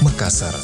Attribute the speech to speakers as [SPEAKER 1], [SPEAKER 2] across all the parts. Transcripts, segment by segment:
[SPEAKER 1] Makassar.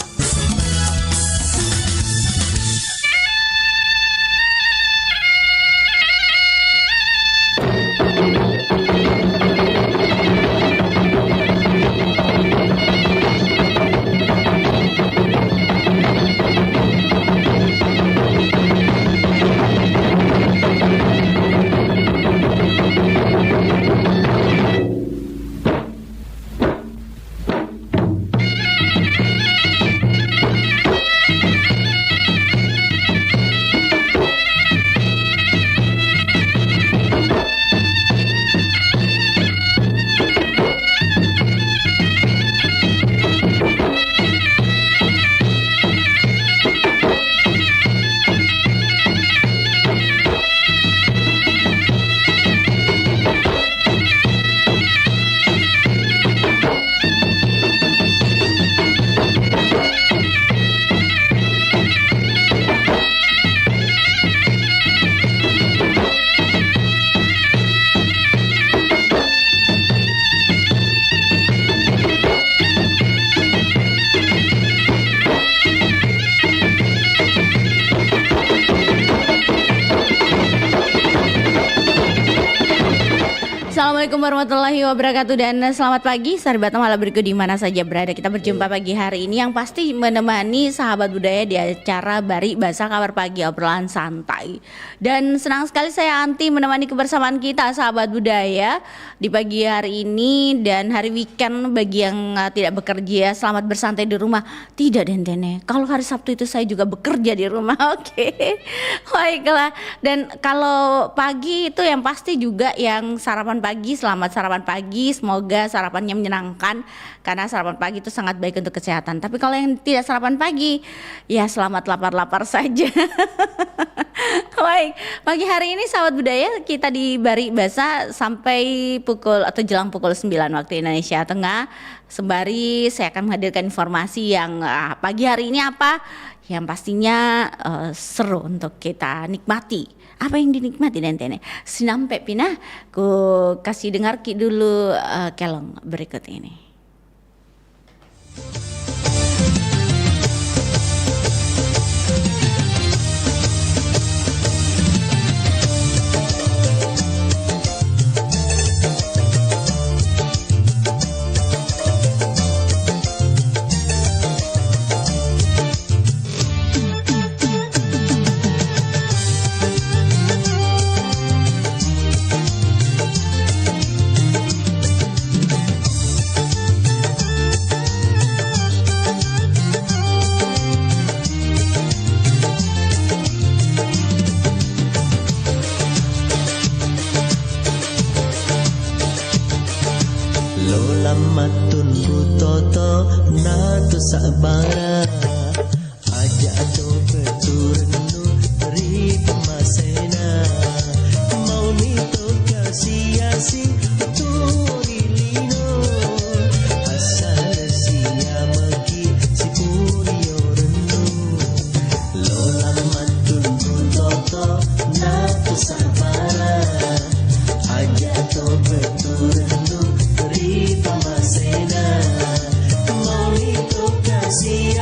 [SPEAKER 2] Assalamualaikum warahmatullahi wabarakatuh dan selamat pagi sahabat malam berikut di mana saja berada. Kita berjumpa pagi hari ini yang pasti menemani sahabat budaya di acara Bari Bahasa Kabar Pagi obrolan santai. Dan senang sekali saya Anti menemani kebersamaan kita sahabat budaya di pagi hari ini dan hari weekend bagi yang tidak bekerja selamat bersantai di rumah. Tidak Dentene, kalau hari Sabtu itu saya juga bekerja di rumah. Oke. Baiklah. Dan kalau pagi itu yang pasti juga yang sarapan pagi, selamat sarapan pagi, semoga sarapannya menyenangkan karena sarapan pagi itu sangat baik untuk kesehatan. Tapi kalau yang tidak sarapan pagi, ya selamat lapar-lapar saja. Baik, pagi hari ini sahabat budaya kita di Bari Bahasa sampai pukul atau jelang pukul 9 waktu Indonesia Tengah. Sembari saya akan menghadirkan informasi yang pagi hari ini apa yang pastinya seru untuk kita nikmati. Apa yang dinikmati Dentene? Sinampe pinah ku kasih dengar ki dulu kelong berikut ini.
[SPEAKER 3] Matun butoto natu sabara aja to peturnu ri pemasena mau nito kasiasi turilino asal sia magi si purio renu lola matun butoto natu sabara aja to peturnu ri pemasena mau nito kasiasi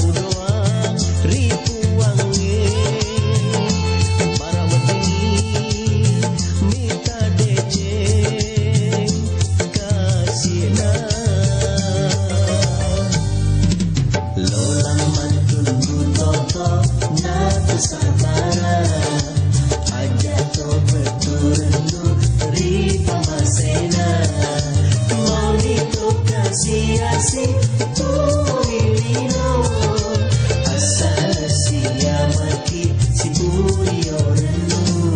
[SPEAKER 3] kau doang ribu wangi Barawati minta deceng kasih Lolang mantun butoto na tu sabara aja to berturnu ripa masena mau itu kasih asih tuilino asal sia mati si burio renu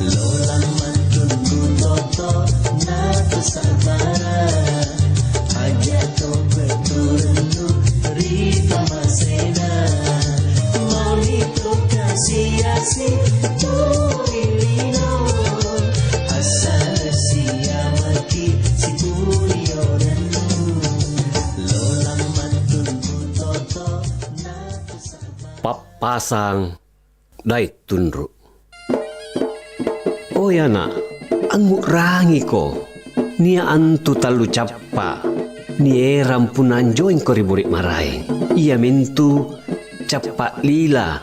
[SPEAKER 3] Lolang mantun butoto na tu sabara aja to berturnu ripa masena mau itu kasih asih tuilino asal sia mati si burio renu Lolang mantun butoto na tu sabara
[SPEAKER 1] Papasang dai tunru. Oh ya nak, anggu rangi ko. Nia antu talu cappa. Ni eram punanjoin ko riburik marai. Ia mentu cappa lila.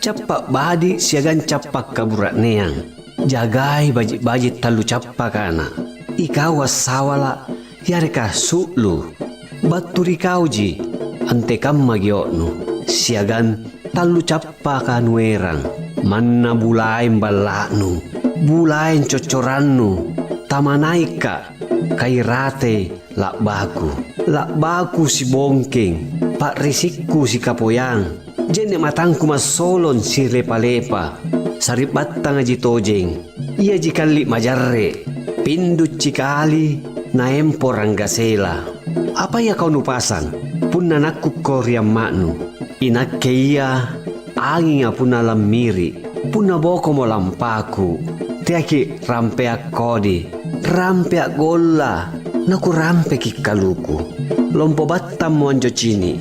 [SPEAKER 1] Cappa badi siagan cappa kaburat neang. Jagai bajit talu cappa kana. Ikawas sawala yareka sulu. Baturi kauji ante kam magioknu. Siagan talu cappa kanuerang. Manna bulain balaknu. Bulain cocorannu. Tamanaika kairate lak baku si bongking pak risikku si kapoyang jene matangku masolon si lepa-lepa sarip batang aji tojeng ia jikali majarre pindut cikali naempo ranggasela apa ya kau nupasan pun nanakku koryam maknu inakke ia angin apuna lamiri puna boko mo lampaku tiaki rampeak kodi rampeak golla naku rampe kikaluku lompo batam monjo cini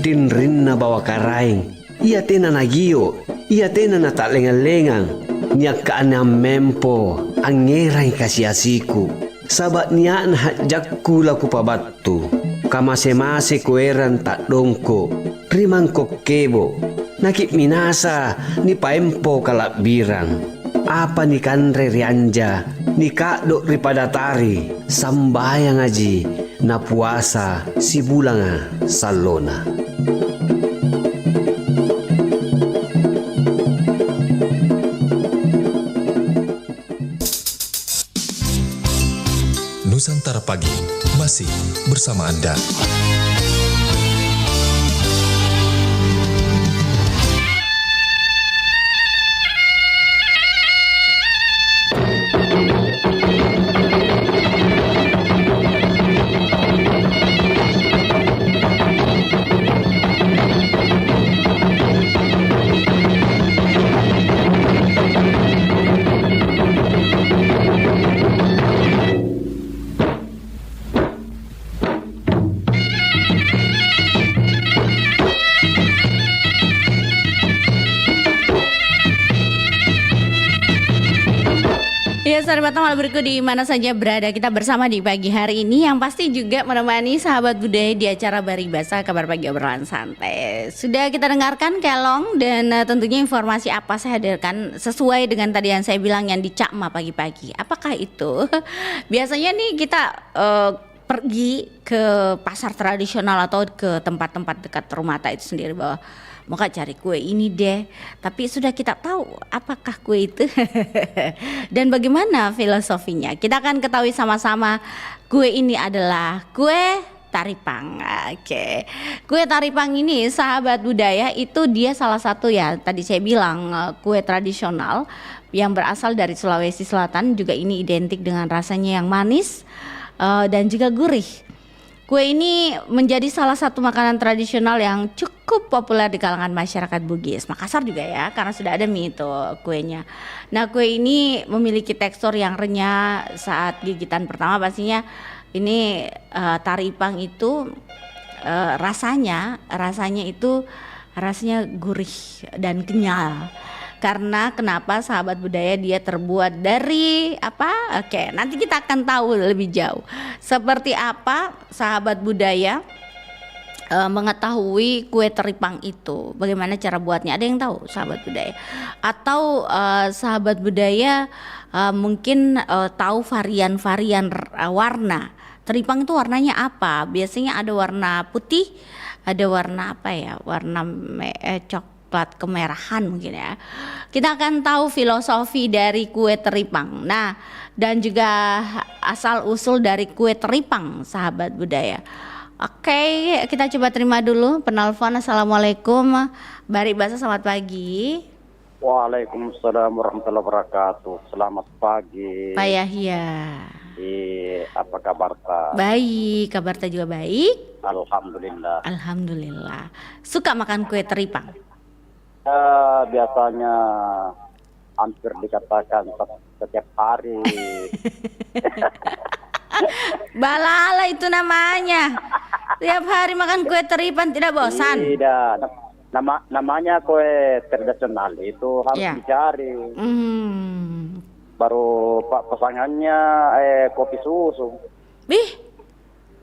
[SPEAKER 1] tin rinna bawa karaing ia tena nagio ia tena na tak lengang-lengang niak kaanam mempo angerang kasiasiku sabat niak na jakku laku pabattu kamase-mase kueran tak dongko rimang kokebo nakip minasa ni paempo kalak birang apa ni kanre rianja ni kakdok ripadatari sambayang aji na puasa si bulanga salona
[SPEAKER 4] Nusantara Pagi masih bersama Anda.
[SPEAKER 2] Ya sahabat Tamal Berku di mana saja berada, kita bersama di pagi hari ini yang pasti juga menemani sahabat budaya di acara Baribasa Kabar Pagi Obrolan Santai. Sudah kita dengarkan kelong dan tentunya informasi apa saya hadirkan sesuai dengan tadi yang saya bilang yang dicakma pagi-pagi. Apakah itu? Biasanya nih kita pergi ke pasar tradisional atau ke tempat-tempat dekat rumah itu sendiri bahwa mau cari kue ini deh, tapi sudah kita tahu apakah kue itu dan bagaimana filosofinya. Kita akan ketahui sama-sama kue ini adalah kue taripang. Oke. Kue taripang ini sahabat budaya itu dia salah satu ya tadi saya bilang kue tradisional yang berasal dari Sulawesi Selatan, juga ini identik dengan rasanya yang manis dan juga gurih. Kue ini menjadi salah satu makanan tradisional yang cukup populer di kalangan masyarakat Bugis. Makassar juga ya, karena sudah ada mie itu kuenya. Nah, kue ini memiliki tekstur yang renyah saat gigitan pertama. Pastinya ini taripang itu rasanya itu rasanya gurih dan kenyal. Karena kenapa sahabat budaya dia terbuat dari apa? Oke, nanti kita akan tahu lebih jauh seperti apa sahabat budaya mengetahui kue teripang itu, bagaimana cara buatnya? Ada yang tahu, sahabat budaya? Atau sahabat budaya mungkin tahu varian-varian warna teripang itu warnanya apa? Biasanya ada warna putih, ada warna apa ya? Warna coklat kemerahan mungkin ya. Kita akan tahu filosofi dari kue teripang. Nah, dan juga asal usul dari kue teripang, sahabat budaya. Oke, kita coba terima dulu penelpon. Assalamualaikum, Bari Basa, selamat pagi.
[SPEAKER 5] Waalaikumsalam warahmatullahi wabarakatuh. Selamat pagi.
[SPEAKER 2] Pak Yahya.
[SPEAKER 5] Apa kabar tak?
[SPEAKER 2] Baik, kabar tak juga baik.
[SPEAKER 5] Alhamdulillah.
[SPEAKER 2] Alhamdulillah. Suka makan kue teripang?
[SPEAKER 5] Biasanya hampir dikatakan setiap hari.
[SPEAKER 2] Balala itu namanya. Tiap hari makan kue teripang tidak bosan?
[SPEAKER 5] Tidak. Namanya kue tradisional itu harus
[SPEAKER 2] Ya.
[SPEAKER 5] dicari. Baru pak pasangannya kopi susu.
[SPEAKER 2] Bih,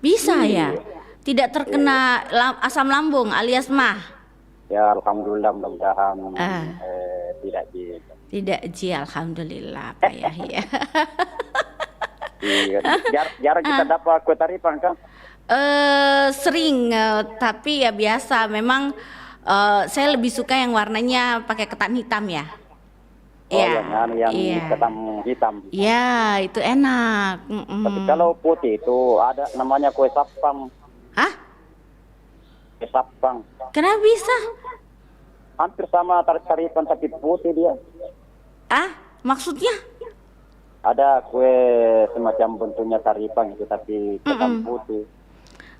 [SPEAKER 2] bisa ya? Tidak terkena asam lambung alias mah?
[SPEAKER 5] Ya alhamdulillah, mudah-mudahan tidak di.
[SPEAKER 2] Tidak Ji, alhamdulillah Pak Yahya.
[SPEAKER 5] Iya. Jarang kita dapat kue teripang kan?
[SPEAKER 2] Sering, tapi ya biasa. Memang saya lebih suka yang warnanya pakai ketan hitam ya.
[SPEAKER 5] Oh, yang
[SPEAKER 2] iya.
[SPEAKER 5] ketan hitam.
[SPEAKER 2] Ya, itu enak.
[SPEAKER 5] Tapi kalau putih itu ada namanya kue sapang.
[SPEAKER 2] Hah?
[SPEAKER 5] Kue sapang.
[SPEAKER 2] Kenapa bisa?
[SPEAKER 5] Hampir sama taripan tapi putih dia.
[SPEAKER 2] Maksudnya?
[SPEAKER 5] Ada kue semacam bentuknya taripan itu tapi ketan putih.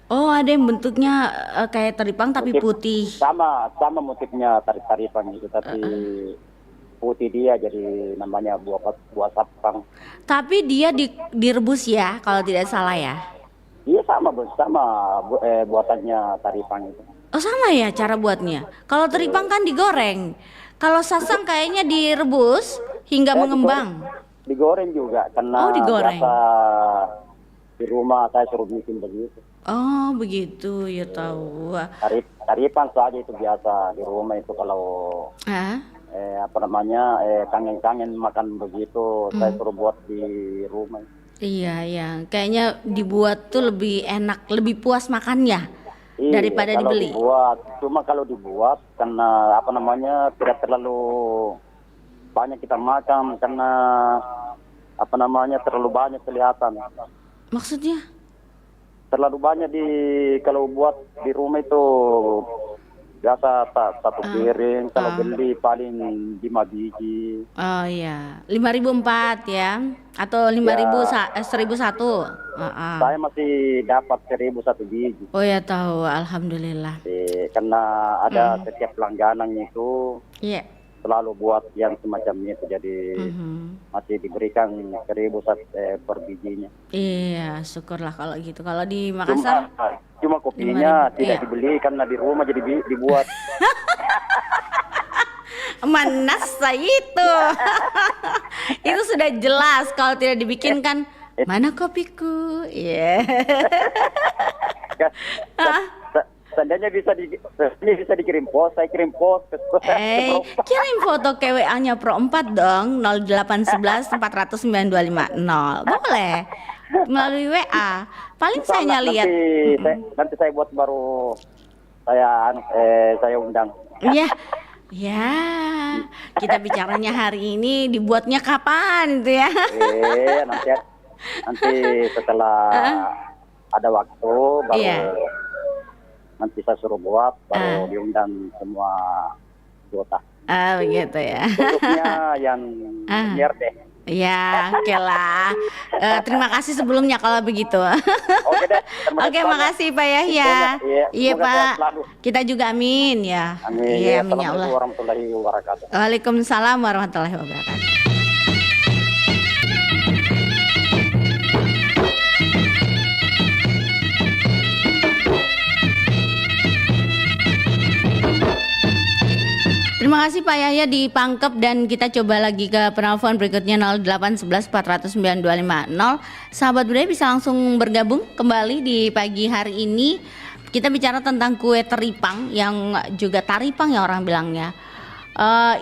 [SPEAKER 2] Oh, ada yang bentuknya kayak teripang tapi putih.
[SPEAKER 5] Sama motifnya taripan itu tapi putih dia, jadi namanya buah sapang.
[SPEAKER 2] Tapi dia direbus ya, kalau tidak salah ya.
[SPEAKER 5] Iya sama buatannya taripan itu.
[SPEAKER 2] Oh, sama ya cara buatnya. Kalau teripang kan digoreng. Kalau sasang kayaknya direbus hingga mengembang.
[SPEAKER 5] Digoreng juga karena
[SPEAKER 2] digoreng.
[SPEAKER 5] biasa di rumah saya suruh bikin begitu.
[SPEAKER 2] Oh, begitu ya, tahu.
[SPEAKER 5] Taripan saja itu biasa di rumah itu kalau kangen-kangen makan begitu saya suruh buat di rumah.
[SPEAKER 2] Iya ya, kayaknya dibuat tuh lebih enak, lebih puas makannya daripada
[SPEAKER 5] kalau
[SPEAKER 2] dibeli.
[SPEAKER 5] Kalau dibuat karena tidak terlalu banyak kita makan karena terlalu banyak kelihatan.
[SPEAKER 2] Maksudnya?
[SPEAKER 5] Terlalu banyak kalau buat di rumah itu biasa satu piring, kalau beli paling 5 biji.
[SPEAKER 2] Oh iya, 5.004 ya, atau 1.001.
[SPEAKER 5] Saya masih dapat 1.001 biji.
[SPEAKER 2] Oh ya, tahu, alhamdulillah.
[SPEAKER 5] Karena ada setiap langganannya itu.
[SPEAKER 2] Iya.
[SPEAKER 5] Selalu buat yang semacam itu, jadi masih diberikan 1.000 per bijinya.
[SPEAKER 2] Iya, syukurlah kalau gitu. Kalau di Makassar
[SPEAKER 5] cuma kopinya
[SPEAKER 2] 5.000,
[SPEAKER 5] tidak
[SPEAKER 2] iya.
[SPEAKER 5] dibeli karena di rumah jadi dibuat.
[SPEAKER 2] Manas itu. Itu sudah jelas, kalau tidak dibikin kan mana kopiku. Iya.
[SPEAKER 5] Seandainya bisa dikirim pos, saya kirim pos.
[SPEAKER 2] Kirim foto ke WA-nya Pro 4 dong, 0811 409 250. Boleh. Melalui WA. Paling saya lihat.
[SPEAKER 5] Nanti saya buat baru saya undang.
[SPEAKER 2] Iya. Ya, kita bicaranya hari ini, dibuatnya kapan itu ya?
[SPEAKER 5] Nanti setelah ada waktu baru nanti saya suruh buat, baru diundang semua anggota.
[SPEAKER 2] Begitu ya.
[SPEAKER 5] Bentuknya yang biar deh.
[SPEAKER 2] Ya, oke lah. Terima kasih sebelumnya kalau begitu.
[SPEAKER 5] Oke deh.
[SPEAKER 2] Oke, makasih Pak Yahya. Iya Pak. Kita juga amin ya.
[SPEAKER 5] Amin.
[SPEAKER 2] Iya, amin ya Allah.
[SPEAKER 5] Assalamualaikum warahmatullahi wabarakatuh.
[SPEAKER 2] Waalaikumsalam warahmatullahi wabarakatuh. Terima kasih Pak Yahya di Pangkep, dan kita coba lagi ke penelpon berikutnya 0811 409 250. Sahabat budaya bisa langsung bergabung kembali di pagi hari ini Kita bicara tentang kue teripang yang juga taripang ya orang bilangnya.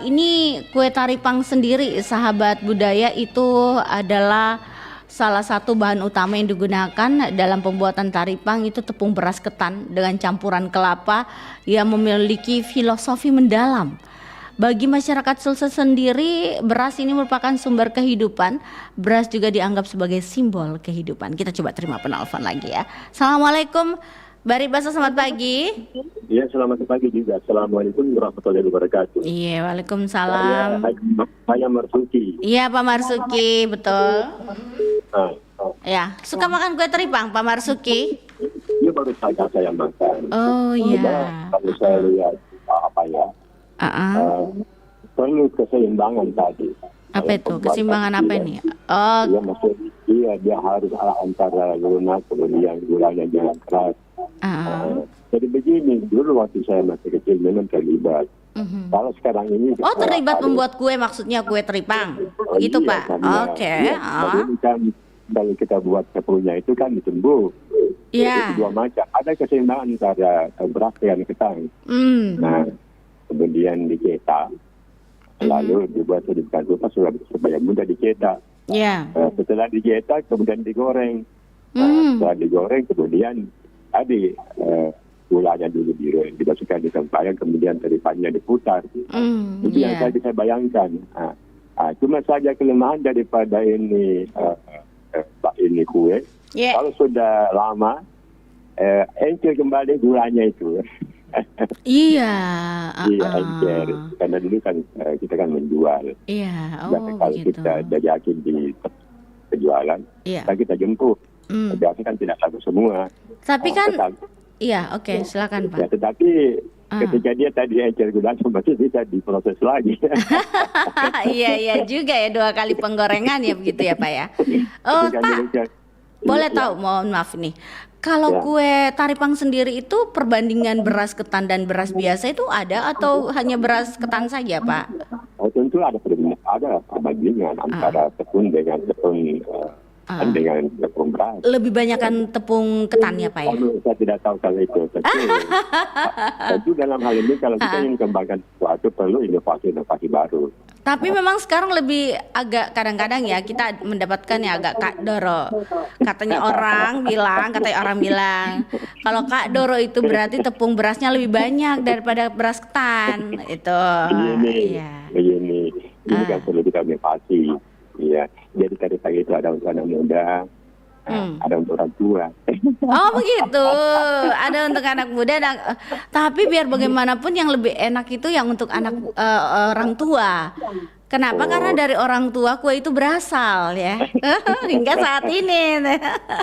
[SPEAKER 2] Ini kue taripang sendiri, sahabat budaya, itu adalah salah satu bahan utama yang digunakan dalam pembuatan taripang itu tepung beras ketan dengan campuran kelapa yang memiliki filosofi mendalam. Bagi masyarakat Sulsel sendiri, beras ini merupakan sumber kehidupan. Beras juga dianggap sebagai simbol kehidupan. Kita coba terima penelpon lagi ya. Assalamualaikum, Bari Basa, selamat pagi.
[SPEAKER 6] Iya, selamat pagi juga. Assalamualaikum warahmatullahi wabarakatuh.
[SPEAKER 2] Iya, waalaikumsalam.
[SPEAKER 6] Saya Marsuki.
[SPEAKER 2] Iya, Pak Marsuki, betul.
[SPEAKER 6] Nah,
[SPEAKER 2] Ya, suka makan kue teripang, Pak Marsuki?
[SPEAKER 6] ini baru saja saya makan.
[SPEAKER 2] Oh iya.
[SPEAKER 6] Kalau saya lihat apa ya, perlu keseimbangan tadi.
[SPEAKER 2] Apa
[SPEAKER 6] Dalam
[SPEAKER 2] itu?
[SPEAKER 6] pembuatan
[SPEAKER 2] Keseimbangan apa
[SPEAKER 6] dia.
[SPEAKER 2] ini? Oh,
[SPEAKER 6] Iya, maksud dia harus antara lunak kemudian gulanya jangan keras. Jadi begini, dulu waktu saya masih kecil memang terlibat. Kalau sekarang ini
[SPEAKER 2] terlibat
[SPEAKER 6] harus-
[SPEAKER 2] membuat kue, maksudnya kue teripang.
[SPEAKER 6] Oh,
[SPEAKER 2] Gitu,
[SPEAKER 6] iya,
[SPEAKER 2] Pak.
[SPEAKER 6] karena-
[SPEAKER 2] Oke.
[SPEAKER 6] iya, karena ini kan kalau kita buat tepungnya itu kan ditumbuk.
[SPEAKER 2] Iya.
[SPEAKER 6] Itu dua macam. Ada keseimbangan antara beras dengan ketan. Nah, kemudian dicetak, lalu dibuat sedemikian rupa supaya mudah dicetak.
[SPEAKER 2] Iya.
[SPEAKER 6] Setelah dicetak, kemudian digoreng. Nah, setelah digoreng, kemudian tadi gulanya dulu dimasukkan di tempayan, kemudian teripangnya diputar. Itu yang saya bisa bayangkan. Cuma saja kelemahan daripada ini kue.
[SPEAKER 2] Iya.
[SPEAKER 6] Kalau sudah lama, encer kembali gulanya itu.
[SPEAKER 2] Iya.
[SPEAKER 6] Iya, encer. Karena dulu kan kita kan menjual.
[SPEAKER 2] Iya.
[SPEAKER 6] Dan
[SPEAKER 2] Oh,
[SPEAKER 6] kalau
[SPEAKER 2] begitu.
[SPEAKER 6] kita jajakin di penjualan,
[SPEAKER 2] Iya.
[SPEAKER 6] kan kita jemput. Biasanya kan tidak laku semua.
[SPEAKER 2] Tapi kan
[SPEAKER 6] Tetapi-
[SPEAKER 2] iya, oke, silakan,
[SPEAKER 6] ya,
[SPEAKER 2] Pak.
[SPEAKER 6] tetapi ketika dia tadi encer gulanya masih bisa diproses lagi.
[SPEAKER 2] Iya juga ya, 2 kali penggorengan ya begitu ya, Pak ya. Oh,
[SPEAKER 6] Ketika
[SPEAKER 2] Pak,
[SPEAKER 6] dia-
[SPEAKER 2] boleh
[SPEAKER 6] ya.
[SPEAKER 2] tahu, mohon maaf nih. Kalau
[SPEAKER 6] Ya.
[SPEAKER 2] kue taripang sendiri itu perbandingan beras ketan dan beras biasa itu ada atau hanya beras ketan saja, Pak?
[SPEAKER 6] Tentu ada perbandingan antara tepung dengan tepung dengan tepung beras.
[SPEAKER 2] Lebih banyakan tepung ketannya, Pak ya?
[SPEAKER 6] Saya tidak tahu kalau itu. Tentu dalam hal ini kalau kita ingin kembangkan sesuatu perlu inovasi baru.
[SPEAKER 2] Tapi memang sekarang lebih agak kadang-kadang ya kita mendapatkan ya agak Kak Doro. Katanya orang bilang kalau Kak Doro itu berarti tepung berasnya lebih banyak daripada beras ketan. Itu.
[SPEAKER 6] Begini. Ini kan perlu kita inovasi. Iya. Jadi tadi pagi itu ada untuk anak muda, ada untuk orang tua.
[SPEAKER 2] Oh begitu, ada untuk anak muda. Tapi biar bagaimanapun yang lebih enak itu yang untuk anak orang tua. Kenapa? Karena dari orang tua kue itu berasal ya hingga saat ini.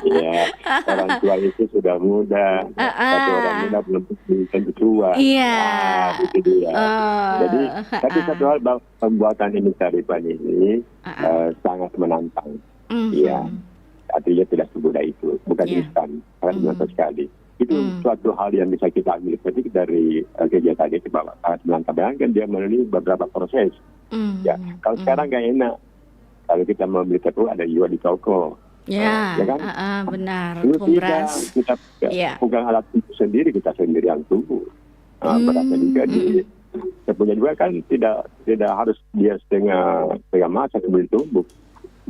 [SPEAKER 6] Iya, orang tua itu sudah muda, tapi orang muda belum tentu tua.
[SPEAKER 2] Iya.
[SPEAKER 6] Itu dia. Jadi, tapi satu hal bahwa pembuatan ini taripan ini sangat menantang. Iya, artinya tidak semudah itu, bukan instan, sangat menantang sekali. Itu suatu hal yang bisa kita ambil petik dari kegiatan itu bahwa sangat menantang. Bayangkan dia melalui beberapa proses. Ya, kalau sekarang nggak enak. Kalau kita mau beli tepung ada jual di toko.
[SPEAKER 2] Ya,
[SPEAKER 6] Ya kan?
[SPEAKER 2] benar.
[SPEAKER 6] Dulu
[SPEAKER 2] Tepung beras.
[SPEAKER 6] kita pegang alat itu sendiri, kita sendiri yang tunggu. Berasnya juga di tepungnya juga kan tidak harus dia setengah masak sebelum tumbuk.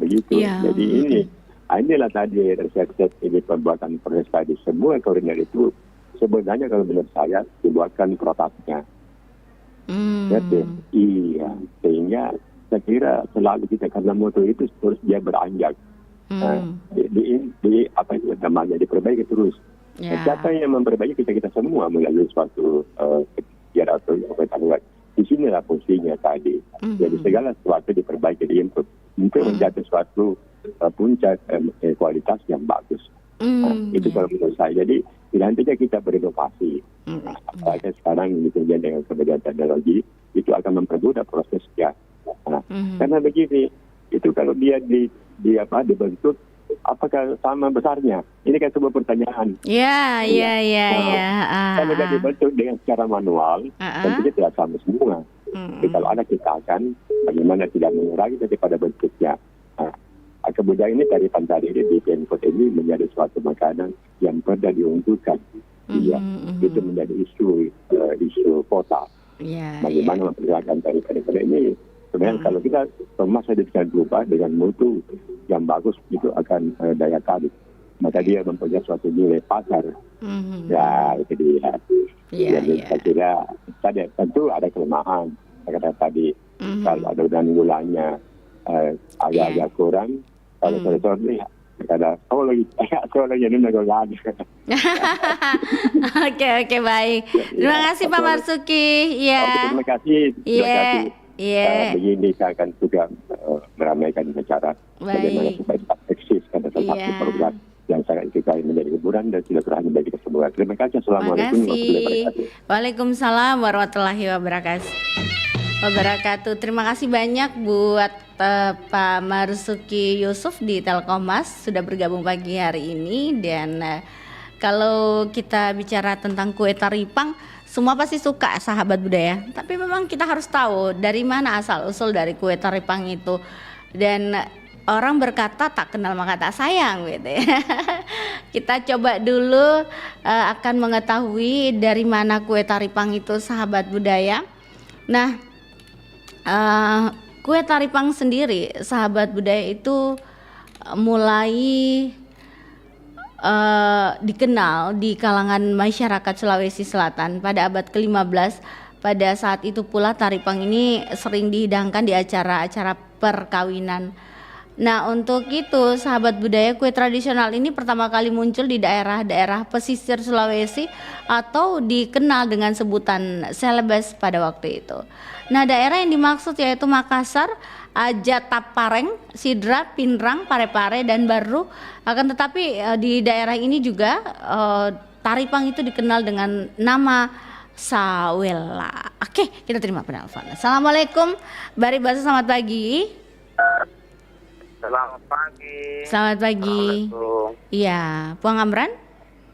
[SPEAKER 6] Begitu.
[SPEAKER 2] Ya.
[SPEAKER 6] Jadi inilah tadi resep ini pembuatan proses tadi. Semua kuliner itu sebenarnya kalau menurut saya dibuatkan prototipnya. Iya, sehingga saya kira selalu kita karena moto itu terus dia beranjak. Apa itu namanya diperbaiki terus. Siapa yang memperbaiki kita semua melalui suatu kegiatan atau pengetahuan. Di sinilah fungsinya tadi. Jadi segala sesuatu diperbaiki, diimprove untuk menjadi suatu puncak kualitas yang bagus. Itu kalau menurut saya. Jadi nantinya kita berinovasi. Apalagi sekarang ini dengan kemajuan teknologi itu akan mempermudah prosesnya. Karena begini, itu kalau dia dibentuk, apakah sama besarnya? Ini kan sebuah pertanyaan.
[SPEAKER 2] Iya.
[SPEAKER 6] Kalau dia dibentuk dengan secara manual, tentunya tidak sama semua. Jadi kalau ada kita akan bagaimana tidak mengurangi daripada bentuknya. Kemudian ini taripan tadi di Pemkot ini menjadi suatu makanan yang pernah diunggulkan ya. Itu menjadi isu kota.
[SPEAKER 2] Ya,
[SPEAKER 6] Bagaimana memperlihatkan daripada ini. Sebenarnya kalau kita kemas sedemikian rupa dengan mutu yang bagus, itu akan daya tarik. Maka dia mempunyai suatu nilai pasar. Ya, itu dia. Jadi saya kira tadi tentu ada kelemahan. Saya kata tadi kalau ada dan gulanya agak-agak kurang. Kalau sore-sore ada lagi ini nggak ada.
[SPEAKER 2] Oke, baik. Terima kasih Pak Marsuki. Ya.
[SPEAKER 6] Terima kasih. Begini saya akan juga meramaikan acara bagaimana supaya tetap eksis karena salah satu program yang sangat disukai menjadi hiburan dan silaturahmi bagi kita semua. Terima kasih. Assalamualaikum warahmatullahi wabarakatuh.
[SPEAKER 2] Waalaikumsalam warahmatullahi wabarakatuh. Terima kasih banyak buat Pak Marsuki Yusuf di Telkommas sudah bergabung pagi hari ini. Dan kalau kita bicara tentang kue taripang, semua pasti suka sahabat budaya. Tapi memang kita harus tahu dari mana asal usul dari kue taripang itu. Dan orang berkata tak kenal maka tak sayang gitu ya. Kita coba dulu akan mengetahui dari mana kue taripang itu sahabat budaya. Nah, kue taripang sendiri sahabat budaya itu mulai dikenal di kalangan masyarakat Sulawesi Selatan pada abad ke-15. Pada saat itu pula taripang ini sering dihidangkan di acara-acara perkawinan. Nah, untuk itu sahabat budaya, kue tradisional ini pertama kali muncul di daerah-daerah pesisir Sulawesi atau dikenal dengan sebutan Celebes pada waktu itu. Nah, daerah yang dimaksud yaitu Makassar, Ajat Tapareng, Sidra, Pinrang, Parepare, dan Baru. Akan tetapi di daerah ini juga taripang itu dikenal dengan nama Sawela. Oke, kita terima penelpon. Assalamualaikum, Bari Basa, selamat pagi.
[SPEAKER 7] Selamat pagi.
[SPEAKER 2] Selamat pagi. Iya, Puang Amran?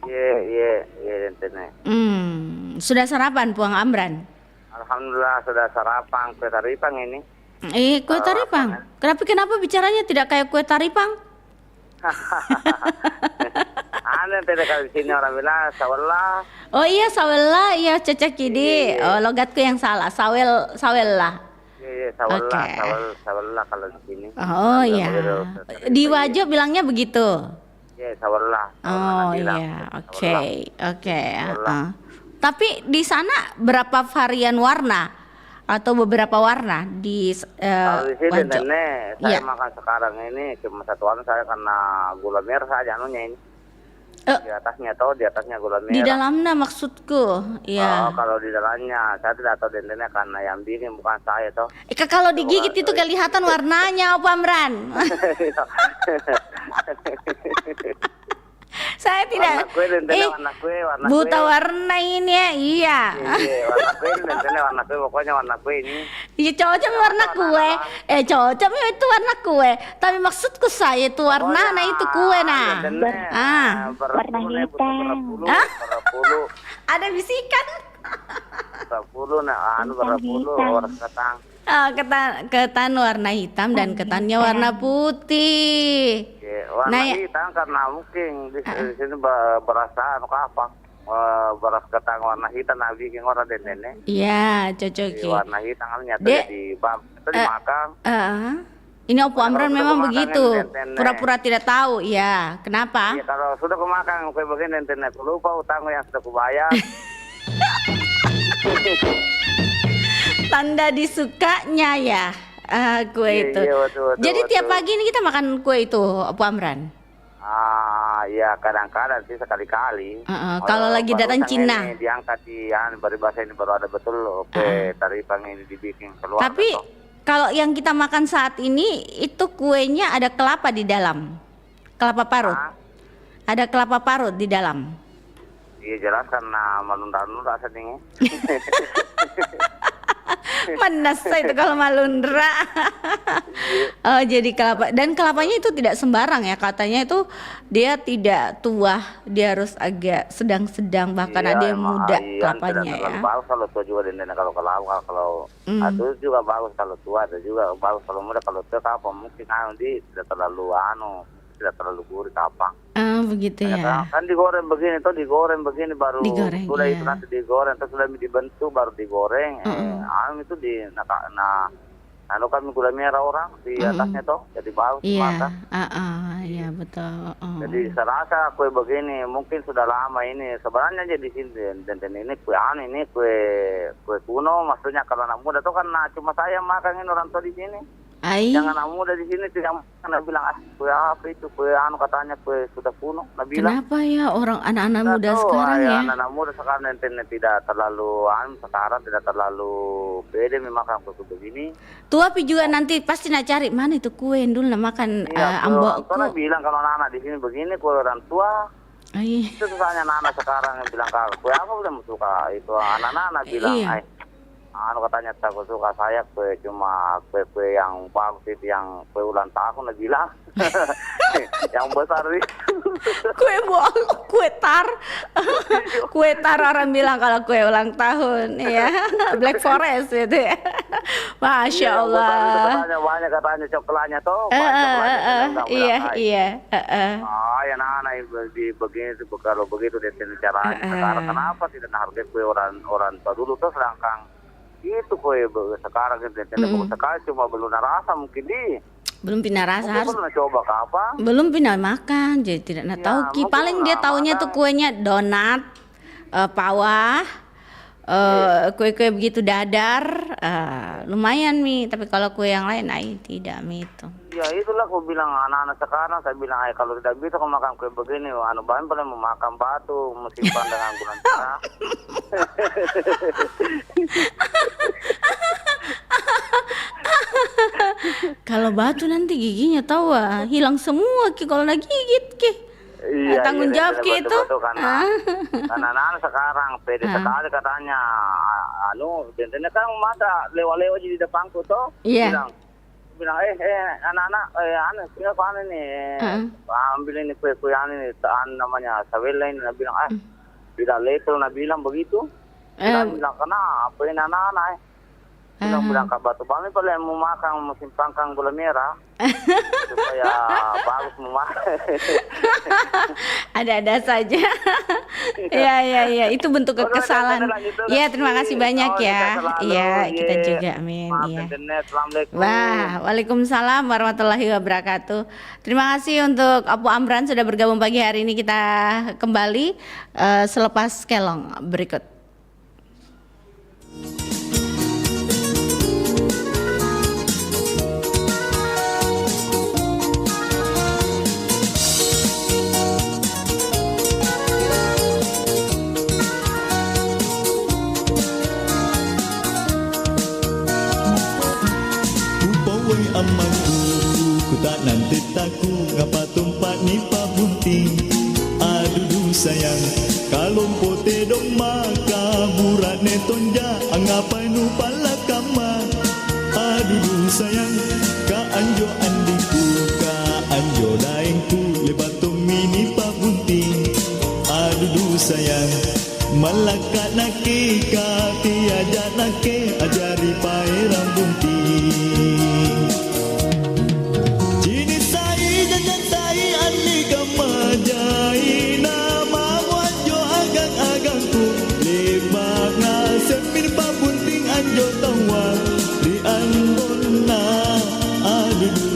[SPEAKER 7] Iya, Tene.
[SPEAKER 2] Sudah sarapan Puang Amran?
[SPEAKER 7] Alhamdulillah sudah sarapan kue taripang ini.
[SPEAKER 2] Kue taripang. Kenapa bicaranya tidak kayak kue taripang?
[SPEAKER 7] Ada Tene kalau di sini orang bilang sawela.
[SPEAKER 2] Oh iya, sawela, iya cecek ini. Oh, logatku yang salah. Sawela.
[SPEAKER 7] Iya, sawela kalau di sini.
[SPEAKER 2] Oh iya. Di Wajo bilangnya begitu.
[SPEAKER 7] Iya, sawela.
[SPEAKER 2] Oh iya, oke. Tapi di sana berapa varian warna atau beberapa warna di
[SPEAKER 7] kalau di sini
[SPEAKER 2] Wajo?
[SPEAKER 7] Nenek, saya makan sekarang ini cuma satu warna saya karena gula merah saja anunya ini. Di atasnya gula merah.
[SPEAKER 2] Di dalamnya maksudku, ya.
[SPEAKER 7] Oh, kalau di dalamnya saya tidak tahu dentennya karena yang bikin bukan saya toh.
[SPEAKER 2] Kalau digigit itu kelihatan warnanya, Pak Amran. Saya tidak.
[SPEAKER 7] Warna kue.
[SPEAKER 2] Buta warna ini ya, iya.
[SPEAKER 7] Warna kue pokoknya warna kue ini.
[SPEAKER 2] Iya cocok warna kue. Cocok itu warna kue. Tapi maksudku saya itu warna, nah itu kue nah.
[SPEAKER 7] Warna hitam.
[SPEAKER 2] Ada bisikan.
[SPEAKER 7] Berapuluh nah, berapuluh orang ketang.
[SPEAKER 2] Ketan warna hitam dan ketannya warna putih.
[SPEAKER 7] Warna hitam karena mungkin di sini berasa apa? Beras ketan warna hitam nabi bikin orang nenek.
[SPEAKER 2] Iya, cocok.
[SPEAKER 7] Warna hitam kan nyata di bab itu dimakan.
[SPEAKER 2] Ini Opo Amran memang begitu. Pura-pura tidak tahu, ya. Kenapa?
[SPEAKER 7] Iya, kalau sudah kemakan kue begini nenek lupa utang yang sudah kubayar.
[SPEAKER 2] Tanda disukanya ya kue itu.
[SPEAKER 7] Iya, betul.
[SPEAKER 2] Jadi tiap pagi ini kita makan kue itu, Opo Amran.
[SPEAKER 7] Ya kadang-kadang sih sekali-kali.
[SPEAKER 2] Kalau lagi datang Cina.
[SPEAKER 7] Ini diangkat di bahasa ini baru ada betul kue taripang ini dibikin keluar.
[SPEAKER 2] Tapi kalau yang kita makan saat ini itu kuenya ada kelapa di dalam. Kelapa parut. Ada kelapa parut di dalam.
[SPEAKER 7] Iya jelas karena malundra-lundra sedingnya.
[SPEAKER 2] Manasa itu kalau malundra. Oh jadi kelapa, dan kelapanya itu tidak sembarang ya, katanya itu dia tidak tua, dia harus agak sedang-sedang, bahkan ada yang muda kelapanya ya.
[SPEAKER 7] Bagus kalau tua juga dan kalau itu juga bagus kalau tua, ada juga bagus kalau muda. Kalau tua apa mungkin tidak terlalu tidak terlalu gurih apa.
[SPEAKER 2] begitu ya.
[SPEAKER 7] Kan digoreng begini tuh, digoreng begini baru
[SPEAKER 2] Digoreng,
[SPEAKER 7] sudah
[SPEAKER 2] iya.
[SPEAKER 7] itu nanti digoreng, terus sudah dibentuk baru digoreng. Itu kami gula merah orang di atasnya tuh, jadi bagus
[SPEAKER 2] Iya,
[SPEAKER 7] makan.
[SPEAKER 2] iya betul.
[SPEAKER 7] Jadi saya rasa kue begini mungkin sudah lama ini. Sebenarnya jadi sini dan ini kue kuno, maksudnya kalau anak muda tuh kan cuma saya makan ini orang tua di sini. Yang anak muda di sini tidak makan, bilang kue apa itu, kue katanya kue sudah kuno. Bilang,
[SPEAKER 2] kenapa ya orang anak-anak muda sekarang ya?
[SPEAKER 7] Anak muda sekarang tidak terlalu tidak terlalu pede memakan kue begini.
[SPEAKER 2] Tua pi juga nanti pasti nak cari mana itu kue yang dulu nak makan ambokku.
[SPEAKER 7] Karena bilang kalau anak-anak di sini begini kue orang tua. Itu susahnya anak-anak sekarang yang bilang kue apa udah suka itu anak-anak bilang. Katanya aku suka saya kue cuma kue yang bagus itu yang kue ulang tahun bilang. Yang besar itu.
[SPEAKER 2] Kue tar orang bilang kalau kue ulang tahun ya. Black Forest itu ya. Masya Allah.
[SPEAKER 7] Katanya coklatnya tuh.
[SPEAKER 2] Iya.
[SPEAKER 7] Anak-anak begini kalau begitu dia cara sekarang kenapa tidak hargai kue orang tua dulu tuh sedangkan itu kue sekarang sekali cuma belum rasa mungkin
[SPEAKER 2] belum pernah rasa harus
[SPEAKER 7] belum coba ke apa
[SPEAKER 2] belum pernah makan jadi tidak tahu paling dia taunya tuh kuenya donat pawah kue-kue begitu dadar lumayan Mi, tapi kalau kue yang lain tidak Mi itu.
[SPEAKER 7] Ya itulah aku bilang anak-anak sekarang, saya bilang kalau tidak bisa kau makan kue begini, bahan paling mau makan batu, simpan dengan bulan cerah.
[SPEAKER 2] Kalau batu nanti giginya tahu hilang semua kalau nak gigit
[SPEAKER 7] Iya,
[SPEAKER 2] tanggung jawab gitu.
[SPEAKER 7] Karena anak-anak sekarang pede sekali katanya. Biasanya kan ada lewat-lewat di depanku tuh.
[SPEAKER 2] Iya.
[SPEAKER 7] Bilang anak-anak tinggal mana nih ambil ini kue ini namanya sawela ini bilang tidak letel bilang begitu bilang kenapa ini anak-anak bilang ke batu bami paling mau makan musim pangkang gula merah supaya bagus mau makan.
[SPEAKER 2] Ada-ada saja. Ya itu bentuk kekesalan. Ya terima kasih banyak ya. Iya kita juga amin. Iya. Wah, waalaikumsalam warahmatullahi wabarakatuh. Terima kasih untuk Apu Amran sudah bergabung pagi hari ini. Kita kembali selepas kelong berikut.
[SPEAKER 3] Amaku, ku tak nanti taku ngapa tumpat ni pabunting. Aduh sayang, kalau pote dong maka burat ne tonja angapai nu pala kama. Aduh sayang, ka anjo andiku, ka anjo daengku lebat mini pabunting. Aduh sayang, malaka nake ka tiaja nake ajari pae rambunting.